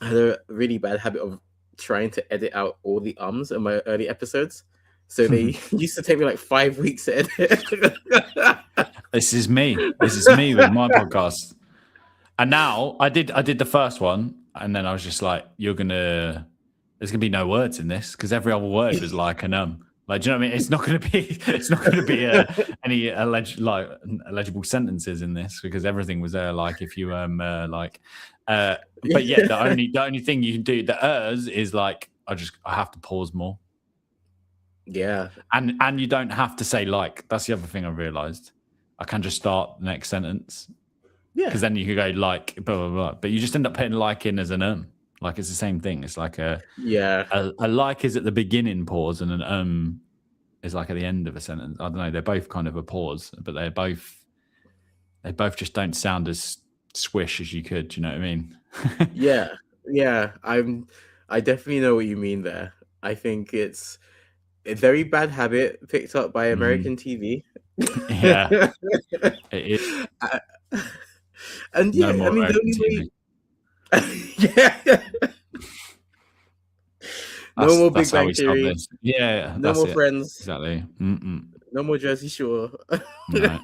I had a really bad habit of trying to edit out all the ums in my early episodes. So they used to take me like 5 weeks to edit. This is me with my podcast. And now I did the first one, and then I was just like, there's gonna be no words in this, because every other word was like an like, do you know what I mean? It's not gonna be any illegible sentences in this, because everything was there. Like if you but yeah, the only thing you can do, the is like I have to pause more. Yeah. And you don't have to say like. That's the other thing I realized. I can just start the next sentence. Yeah. Because then you could go like blah blah blah. But you just end up putting like in as an Like it's the same thing. It's like a like is at the beginning pause, and an is like at the end of a sentence. I don't know. They're both kind of a pause, but they both just don't sound as swish as you could. Do you know what I mean? Yeah. I definitely know what you mean there. I think it's a very bad habit picked up by American TV. Yeah, it is. And yeah, no, I mean, the only way. No more Big Bang Theory. Yeah, no more Friends. Exactly. No more Jersey Shore. No.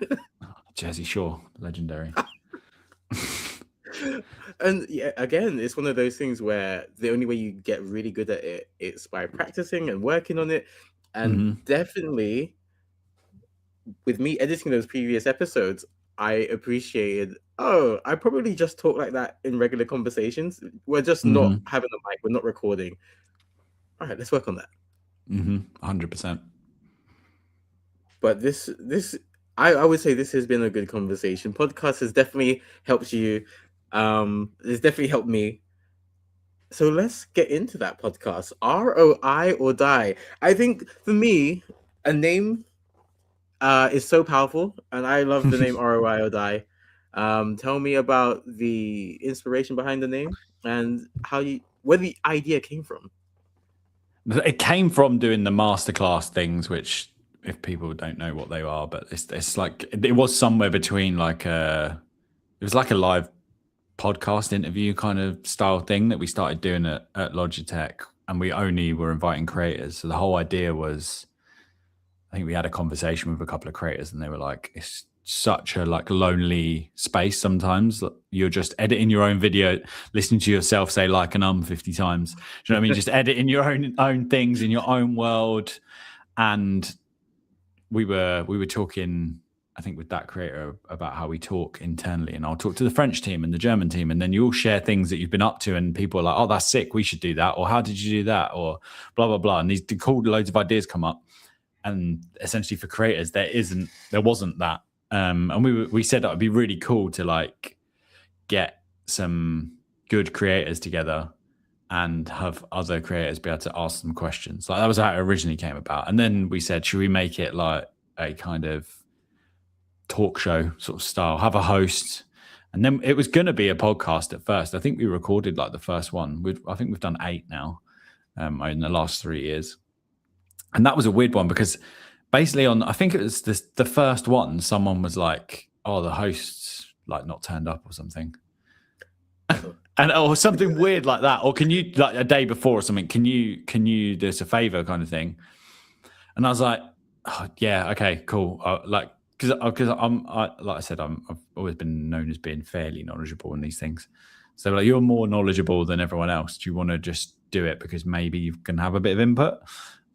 Jersey Shore, legendary. And yeah, again, it's one of those things where the only way you get really good at it is by practicing and working on it. And definitely, with me editing those previous episodes, I appreciated, I probably just talk like that in regular conversations. We're just not having a mic. We're not recording. All right, let's work on that. 100%. But this, I would say this has been a good conversation. Podcast has definitely helped you. It's definitely helped me. So let's get into that podcast. ROI or die. I think for me, a name is so powerful, and I love the name ROI or die. Tell me about the inspiration behind the name and where the idea came from. It came from doing the masterclass things, which if people don't know what they are, but it's like it was somewhere between like it was like a live podcast interview kind of style thing that we started doing at Logitech, and we only were inviting creators. So the whole idea was, I think we had a conversation with a couple of creators, and they were like, it's such a like lonely space sometimes. You're just editing your own video, listening to yourself say like and 50 times. Do you know what I mean? Just editing your own things in your own world. And we were talking, I think, with that creator about how we talk internally, and I'll talk to the French team and the German team, and then you all share things that you've been up to, and people are like, oh, that's sick, we should do that, or how did you do that, or blah blah blah, and these cool loads of ideas come up. And essentially for creators, there wasn't that. And we said that would be really cool to like get some good creators together and have other creators be able to ask them questions. Like that was how it originally came about. And then we said, should we make it like a kind of talk show sort of style, have a host? And then it was going to be a podcast at first. I think we recorded like the first one. I think we've done 8 now in the last 3 years. And that was a weird one because basically I think it was the first one, someone was like, oh, the host's like not turned up or something. or something weird like that. Or can you, like a day before or something, can you do us a favor kind of thing? And I was like, oh, yeah, okay, cool. Because like I said, I've always been known as being fairly knowledgeable in these things. So like, you're more knowledgeable than everyone else. Do you want to just do it because maybe you can have a bit of input?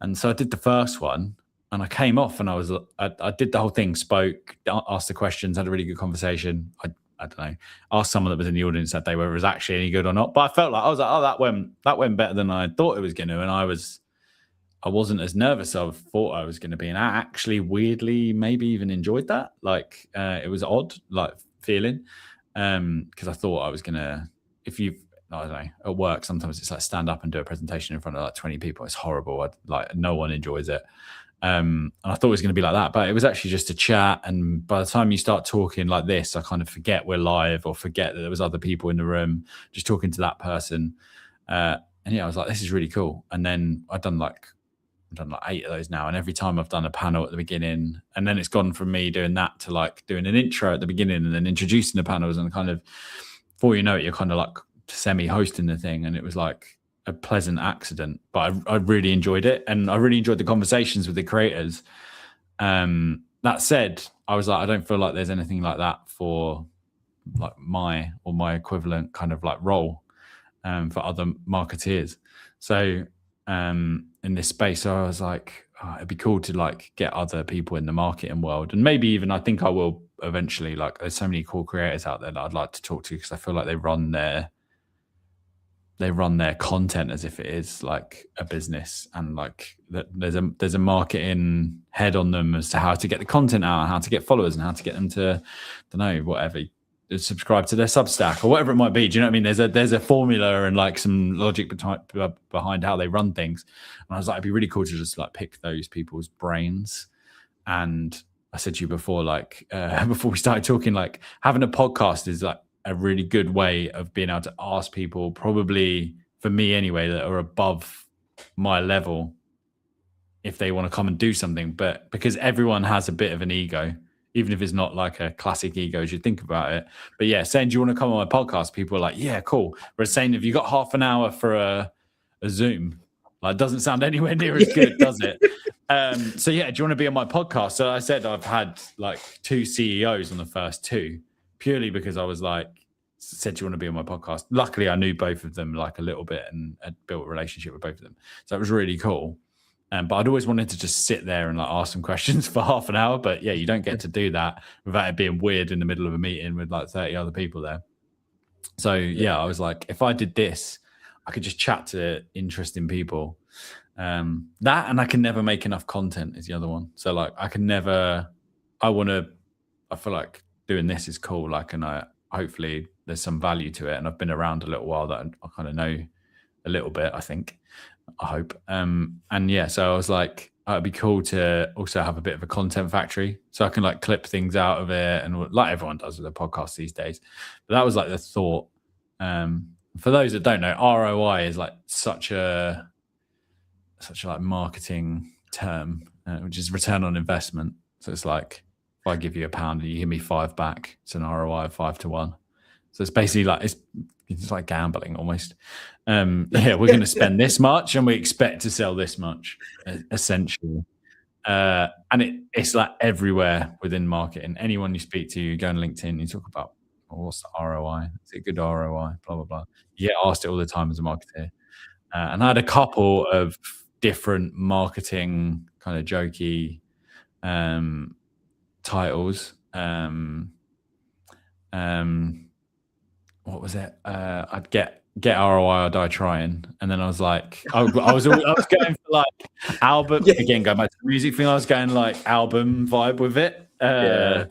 And so I did the first one, and I came off, and I did the whole thing, spoke, asked the questions, had a really good conversation. I don't know, asked someone that was in the audience that day whether it was actually any good or not. But I felt like I was like, oh, that went better than I thought it was going to, and I wasn't as nervous as I thought I was going to be, and I actually weirdly maybe even enjoyed that. Like it was odd, like feeling, because I thought I was gonna. I don't know, at work sometimes it's like stand up and do a presentation in front of like 20 people. It's horrible. Like no one enjoys it. And I thought it was going to be like that, but it was actually just a chat. And by the time you start talking like this, I kind of forget we're live, or forget that there was other people in the room, just talking to that person. And yeah, I was like, this is really cool. And then I've done like 8 of those now. And every time I've done a panel at the beginning, and then it's gone from me doing that to like doing an intro at the beginning and then introducing the panels, and kind of before you know it, you're kind of like semi-hosting the thing. And it was like a pleasant accident, but I really enjoyed it, and I really enjoyed the conversations with the creators. That said, I was like, I don't feel like there's anything like that for like my equivalent kind of like role for other marketeers. So in this space, so I was like, oh, it'd be cool to like get other people in the marketing world, and maybe even I think I will eventually. Like there's so many cool creators out there that I'd like to talk to, because I feel like they run their content as if it is like a business, and like there's a marketing head on them as to how to get the content out, and how to get followers, and how to get them to, I don't know, whatever, subscribe to their Substack or whatever it might be. Do you know what I mean? There's a formula and like some logic behind how they run things. And I was like, it'd be really cool to just like pick those people's brains. And I said to you before, like before we started talking, like having a podcast is like a really good way of being able to ask people, probably for me anyway, that are above my level, if they want to come and do something. But because everyone has a bit of an ego, even if it's not like a classic ego as you think about it. But yeah, saying, do you want to come on my podcast? People are like, yeah, cool. Whereas saying, if you got half an hour for a Zoom, like doesn't sound anywhere near as good, does it? So yeah, do you want to be on my podcast? So I said I've had like 2 CEOs on the first 2, purely because I was like, said, do you want to be on my podcast? Luckily, I knew both of them like a little bit, and had built a relationship with both of them. So it was really cool. But I'd always wanted to just sit there and like ask some questions for half an hour. But yeah, you don't get to do that without it being weird in the middle of a meeting with like 30 other people there. So yeah, I was like, if I did this, I could just chat to interesting people. That, and I can never make enough content is the other one. So like I feel like doing this is cool. Like, and hopefully there's some value to it. And I've been around a little while, that I kind of know a little bit, I think. I hope. And yeah, so I was like, it'd be cool to also have a bit of a content factory, so I can like clip things out of it, and like everyone does with a podcast these days. But that was like the thought. For those that don't know, ROI is like such a like marketing term, which is return on investment. So it's like if I give you £1 and you give me 5 back, it's an ROI of 5 to 1. So it's basically like it's like gambling almost. We're going to spend this much and we expect to sell this much, essentially. And it's like everywhere within marketing. Anyone you speak to, you go on LinkedIn, you talk about what's the ROI? Is it a good ROI? Blah blah blah. You get asked it all the time as a marketer. And I had a couple of different marketing kind of jokey titles. What was it? I'd get ROI or die trying, and then I was like, I was going for like album again. Going back to the music thing, I was going like album vibe with it. So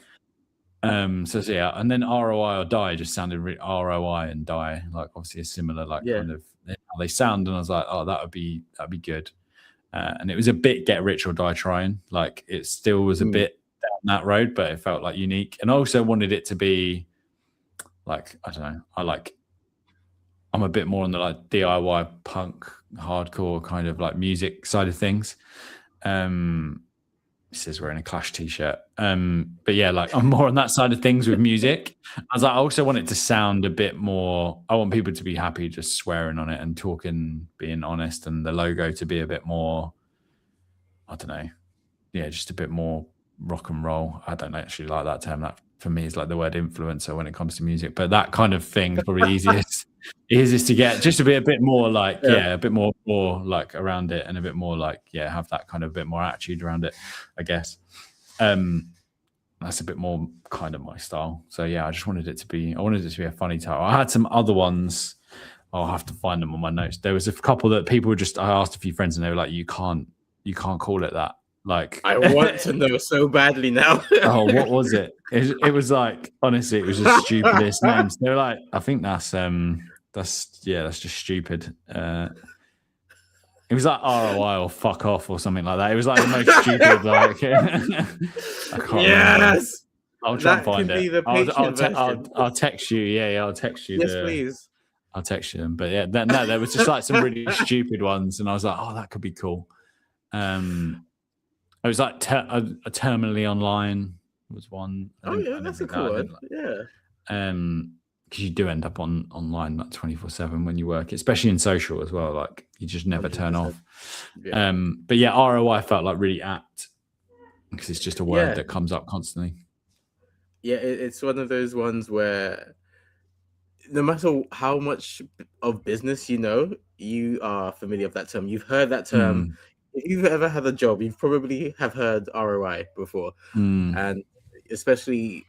yeah, and then ROI or die just sounded ROI and die like obviously a similar like kind of how they sound, and I was like, oh, that'd be good. And it was a bit get rich or die trying. Like it still was a bit down that road, but it felt like unique, and I also wanted it to be like, I don't know, I'm a bit more on the like DIY punk hardcore kind of like music side of things. He says wearing a Clash t-shirt. But yeah, like I'm more on that side of things with music. I was like, I also want it to sound a bit more, I want people to be happy just swearing on it and talking, being honest, and the logo to be a bit more, I don't know, just a bit more rock and roll. I don't actually like that term. That for me is like the word influencer when it comes to music, but that kind of thing is probably easiest to get, just to be a bit more like a bit more like around it, and a bit more like have that kind of bit more attitude around it, I guess. That's a bit more kind of my style. So I just wanted it to be a funny title. I had some other ones, I'll have to find them on my notes. There was a couple that people I asked a few friends and they were like, you can't call it that. Like I want to know so badly now. Oh, what was it? It was like, honestly, it was the stupidest names. They were like, I think that's just stupid. It was like ROI or fuck off or something like that. It was like the most stupid. Like I can't remember. I'll try and find it. I'll text you. Yeah, I'll text you. Yes, please. I'll text you them. But there was just like some really stupid ones, and I was like, oh, that could be cool. It was like a terminally online was one. That's a cool one. Because you do end up online like 24/7 when you work, especially in social as well. Like you just never 100%. Turn off. But ROI felt like really apt because it's just a word that comes up constantly. Yeah, it's one of those ones where no matter how much of business you are familiar with that term. You've heard that term. If you've ever had a job, you've probably have heard ROI before, and especially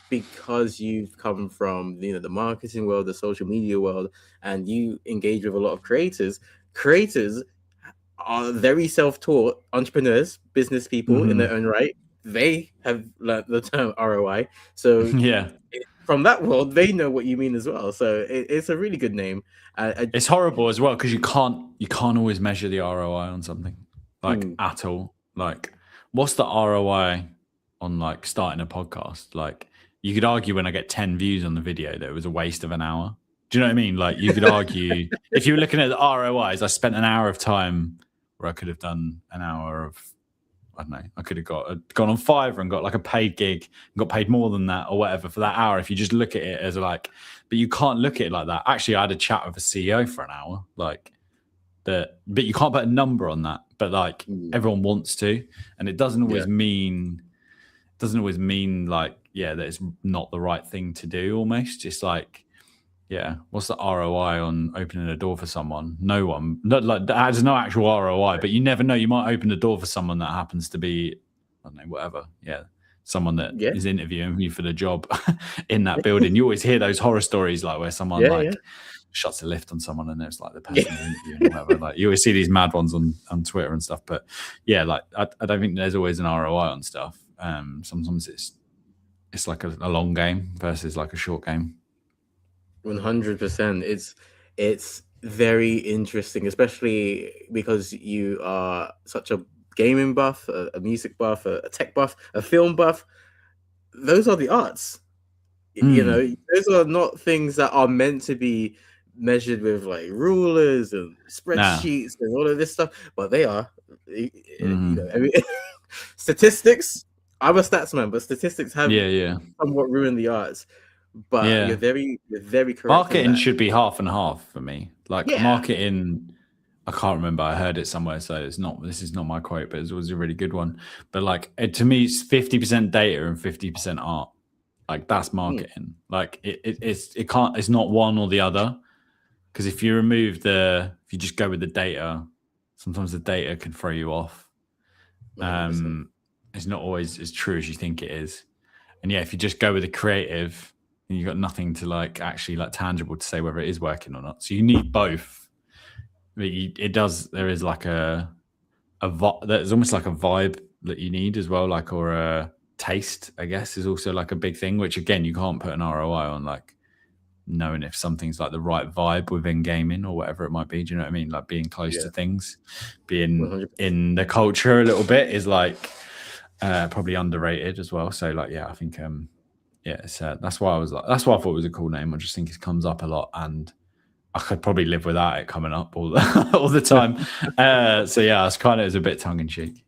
because you've come from the marketing world, the social media world, and you engage with a lot of creators. Creators are very self-taught entrepreneurs, business people in their own right. They have learned the term ROI, so from that world, they know what you mean as well. So it's a really good name. It's horrible as well because you can't always measure the ROI on something at all. Like, what's the ROI on like starting a podcast? Like, you could argue when I get 10 views on the video that it was a waste of an hour. Do you know what I mean? Like, you could argue if you were looking at the ROIs, I spent an hour of time where I could have done an hour of, I don't know, I could have gone on Fiverr and got like a paid gig and got paid more than that or whatever for that hour. If you just look at it as like, but you can't look at it like that. Actually, I had a chat with a CEO for an hour, like that, but you can't put a number on that. But like everyone wants to, and it doesn't always mean like, that it's not the right thing to do almost. It's like, what's the ROI on opening a door for someone? No one. There's no actual ROI, but you never know. You might open the door for someone that happens to be, I don't know, whatever. Someone that is interviewing you for the job in that building. You always hear those horror stories like where someone shuts a lift on someone and it's like the person interviewing or whatever. Like you always see these mad ones on Twitter and stuff. But like I don't think there's always an ROI on stuff. Sometimes it's like a long game versus like a short game. 100%. It's very interesting, especially because you are such a gaming buff, a music buff, a tech buff, a film buff. Those are the arts. You know, those are not things that are meant to be measured with like rulers and spreadsheets and all of this stuff, but they are. You know, I mean, statistics. I'm a stats man, but statistics have somewhat ruined the arts. But you're very correct. Marketing should be half and half for me. Like marketing, I can't remember. I heard it somewhere, so it's not. This is not my quote, but it was a really good one. But like to me, it's 50% data and 50% art. Like that's marketing. Like it can't. It's not one or the other. Because if you remove if you just go with the data, sometimes the data can throw you off. It's not always as true as you think it is. And if you just go with the creative, then you've got nothing to like actually like tangible to say whether it is working or not. So you need both. But there is like there's almost like a vibe that you need as well, like, or a taste, I guess, is also like a big thing, which again, you can't put an ROI on, like knowing if something's like the right vibe within gaming or whatever it might be. Do you know what I mean? Like being close to things, being 100%. In the culture a little bit is like probably underrated as well. So like, I think it's that's why I thought it was a cool name. I just think it comes up a lot, and I could probably live without it coming up all the time. It's a bit tongue in cheek.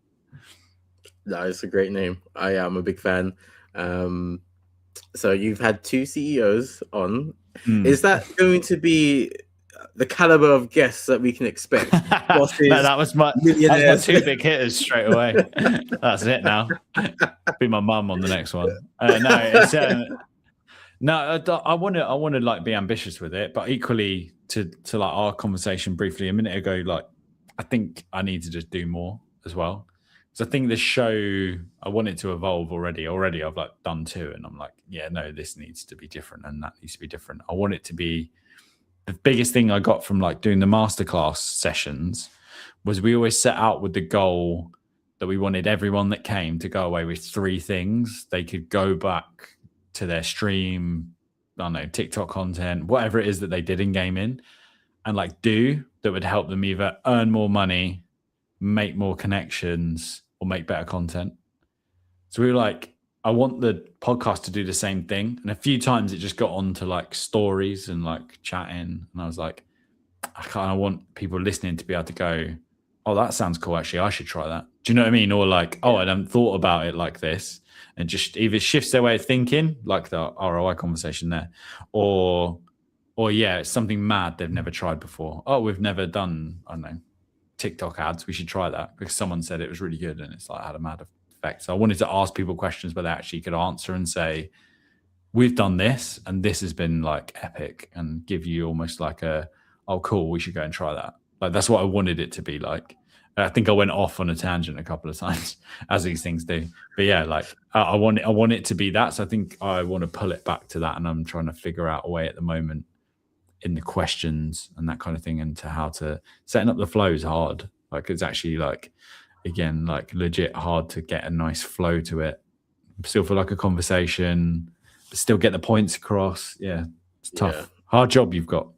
No, it's a great name. I am a big fan. So you've had 2 CEOs on. Is that going to be the caliber of guests that we can expect? No, that was my 2 big hitters straight away. That's it now. Be my mum on the next one. I want to like be ambitious with it, but equally to like our conversation briefly a minute ago, like I think I need to just do more as well. So I think this show, I want it to evolve already. I've like done 2 and I'm like, this needs to be different and that needs to be different. I want it to be the biggest thing I got from like doing the masterclass sessions was we always set out with the goal that we wanted everyone that came to go away with 3 things. They could go back to their stream, I don't know, TikTok content, whatever it is that they did in gaming, and like do that would help them either earn more money, make more connections, or make better content. So we were like, I want the podcast to do the same thing. And a few times it just got on to like stories and like chatting. And I was like, I kind of want people listening to be able to go, oh, that sounds cool. Actually, I should try that. Do you know what I mean? Or like, I hadn't thought about it like this. And just either shifts their way of thinking, like the ROI conversation there, or it's something mad they've never tried before. Oh, we've never done, I don't know, TikTok ads. We should try that because someone said it was really good and it's like had a mad effect. So I wanted to ask people questions where they actually could answer and say, we've done this and this has been like epic, and give you almost like oh cool, we should go and try that. Like that's what I wanted it to be like. I think I went off on a tangent a couple of times, as these things do. But like I want it to be that. So I think I want to pull it back to that, and I'm trying to figure out a way at the moment in the questions and that kind of thing, and to how to setting up the flow is hard. Like it's actually like, again, like legit hard to get a nice flow to it. Still feel like a conversation, but still get the points across. Yeah, it's tough. Yeah. Hard job you've got.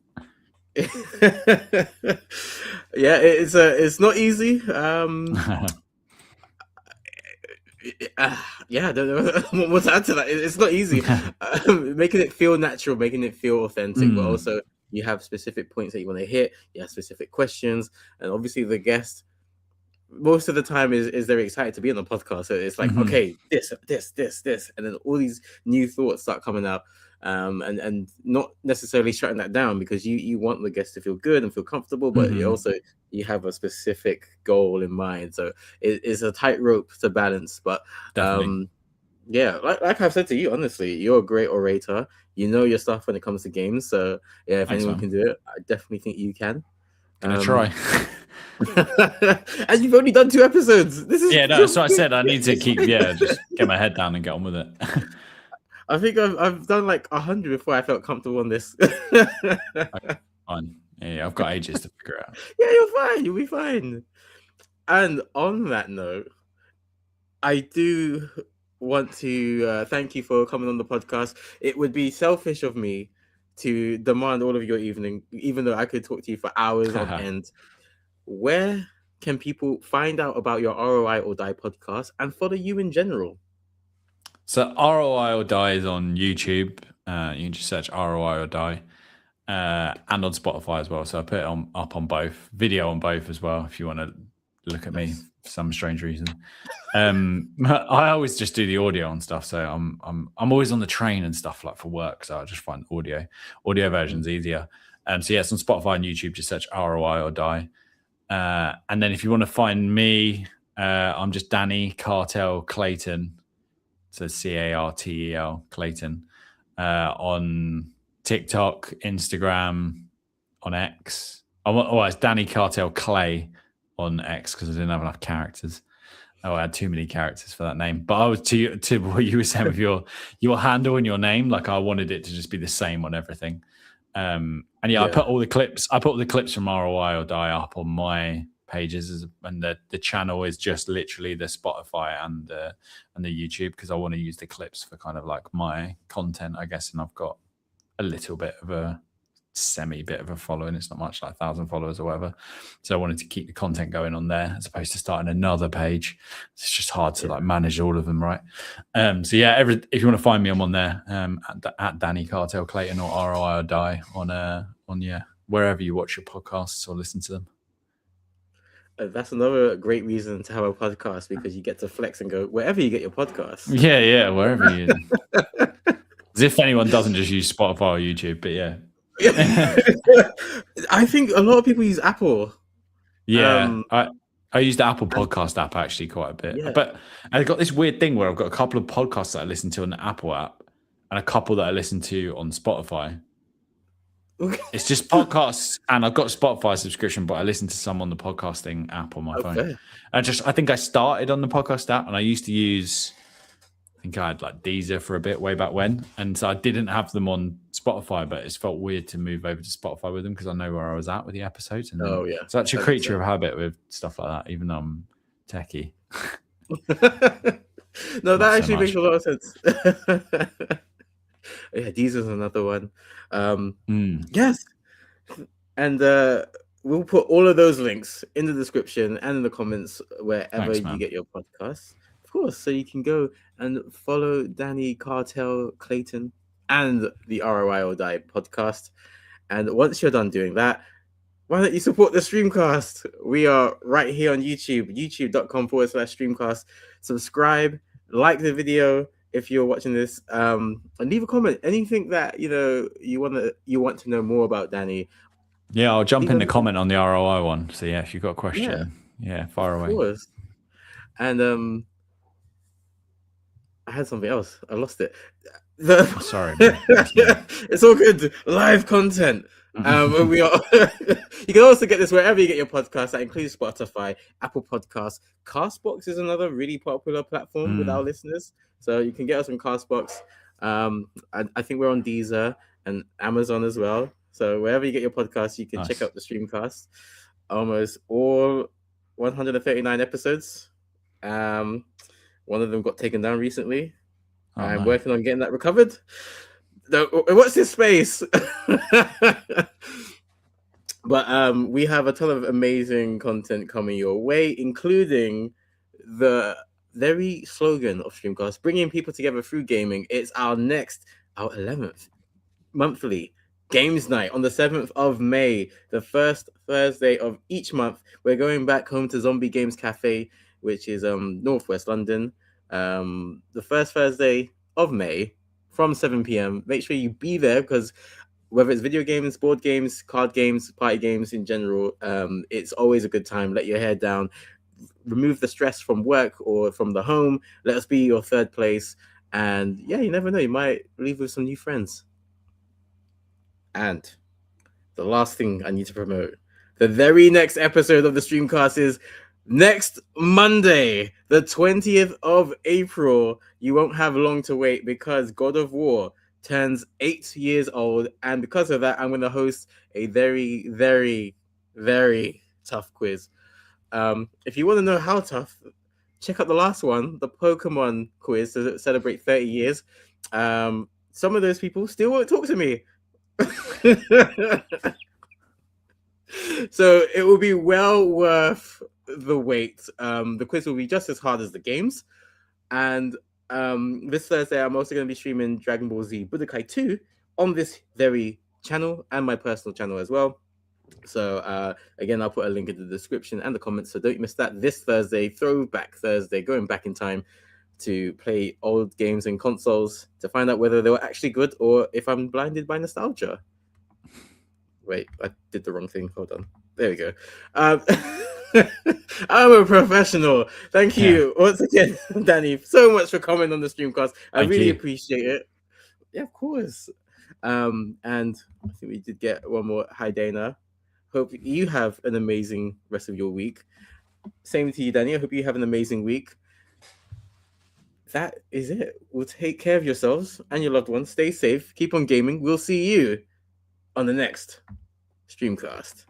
It's not easy. I don't know what to add to that. It's not easy. Making it feel natural, making it feel authentic, but also you have specific points that you want to hit. You have specific questions, and obviously the guest most of the time is very excited to be on the podcast. So it's like, okay, this, and then all these new thoughts start coming out. And not necessarily shutting that down, because you want the guests to feel good and feel comfortable, but you have a specific goal in mind. So it's a tightrope to balance. But like I've said to you, honestly, you're a great orator. You know your stuff when it comes to games. So if anyone can do it, I definitely think you can. Gonna try. And you've only done 2 episodes. This is that's what I said. I need to keep just get my head down and get on with it. I think I've done like 100 before I felt comfortable on this. Okay, fine. Yeah, I've got ages to figure out. Yeah, you're fine. You'll be fine. And on that note, I do want to thank you for coming on the podcast. It would be selfish of me to demand all of your evening, even though I could talk to you for hours on end. Where can people find out about your ROI or Die podcast and follow you in general? So ROI or Die is on YouTube. You can just search ROI or Die, and on Spotify as well. So I put it up on both, video on both as well. If you want to look at me for some strange reason, I always just do the audio and stuff. So I'm always on the train and stuff like for work. So I just find audio version's easier. So yeah, it's on Spotify and YouTube. Just search ROI or Die. And then if you want to find me, I'm just Danny Cartel Clayton. So Cartel Clayton on TikTok, Instagram, on X. Oh, it's Danny Cartel Clay on X because I didn't have enough characters. Oh, I had too many characters for that name. But I was to what you were saying with your handle and your name. Like I wanted it to just be the same on everything. And yeah, I put all the clips. I put the clips from ROI or Die up on my pages, and the channel is just literally the Spotify and the YouTube because I want to use the clips for kind of like my content, I guess. And I've got a little bit of a bit of a following. It's not much, like 1,000 followers or whatever. So I wanted to keep the content going on there as opposed to starting another page. It's just hard to like manage all of them, right? So yeah, if you want to find me, I'm on there at Danny Cartel Clayton or ROI or Die on wherever you watch your podcasts or listen to them. That's another great reason to have a podcast because you get to flex and go wherever you get your podcast. Yeah, wherever you. As if anyone doesn't just use Spotify or YouTube, but yeah. I think a lot of people use Apple. Yeah, I use the Apple Podcast app actually quite a bit. Yeah. But I've got this weird thing where I've got a couple of podcasts that I listen to on the Apple app and a couple that I listen to on Spotify. It's just podcasts, and I've got a Spotify subscription, but I listen to some on the podcasting app on my phone. I think I started on the podcast app, and I used to use, I think I had like Deezer for a bit way back when, and so I didn't have them on Spotify, but it's felt weird to move over to Spotify with them because I know where I was at with the episodes. And it's such a creature of habit with stuff like that, even though I'm techie. No, that actually makes a lot of sense. Yeah, Deezer's another one. Yes, and we'll put all of those links in the description and in the comments wherever you get your podcasts, of course, so you can go and follow Danny Cartel Clayton and the ROI or Die podcast. And once you're done doing that, why don't you support the Streamcast? We are right here on YouTube, youtube.com/Streamcast. Subscribe, like the video if you're watching this, and leave a comment. Anything that you want to know more about Danny. Yeah, I'll jump in the comment on the ROI one. So yeah, if you've got a question, fire away. Of course. And I had something else. I lost it. Sorry, it's all good. Live content. We are. You can also get this wherever you get your podcasts. That includes Spotify, Apple Podcasts. Castbox is another really popular platform with our listeners, so you can get us on Castbox. I think we're on Deezer and Amazon as well. So wherever you get your podcasts, you can check out the Streamcast. Almost all 139 episodes. One of them got taken down recently. I'm working on getting that recovered. What's this space? But we have a ton of amazing content coming your way, including the very slogan of Streamcast, bringing people together through gaming. It's our 11th monthly games night on the 7th of May, the first Thursday of each month. We're going back home to Zombie Games Cafe, which is Northwest London. The first Thursday of May from 7 p.m. Make sure you be there because whether it's video games, board games, card games, party games in general, it's always a good time. Let your hair down, remove the stress from work or from the home. Let us be your third place. And yeah, you never know, you might leave with some new friends. And the last thing I need to promote, the very next episode of the Streamcast is next Monday, the 20th of April. You won't have long to wait because God of War turns 8 years old. And because of that, I'm going to host a very, very, very tough quiz. If you want to know how tough, check out the last one, the Pokemon quiz to celebrate 30 years. Some of those people still won't talk to me. So it will be well worth the wait. The quiz will be just as hard as the games. And this Thursday, I'm also going to be streaming Dragon Ball Z Budokai 2 on this very channel and my personal channel as well. So again, I'll put a link in the description and the comments, so don't miss that. This Thursday, Throwback Thursday, going back in time to play old games and consoles to find out whether they were actually good or if I'm blinded by nostalgia. Wait, I did the wrong thing. Hold on. There we go. I'm a professional. Thank you once again, Danny, so much for coming on the Streamcast. I really appreciate it. Yeah, of course. And I think we did get one more. Hi, Dana. Hope you have an amazing rest of your week. Same to you, Danny. I hope you have an amazing week. That is it. We'll take care of yourselves and your loved ones. Stay safe. Keep on gaming. We'll see you on the next Streamcast.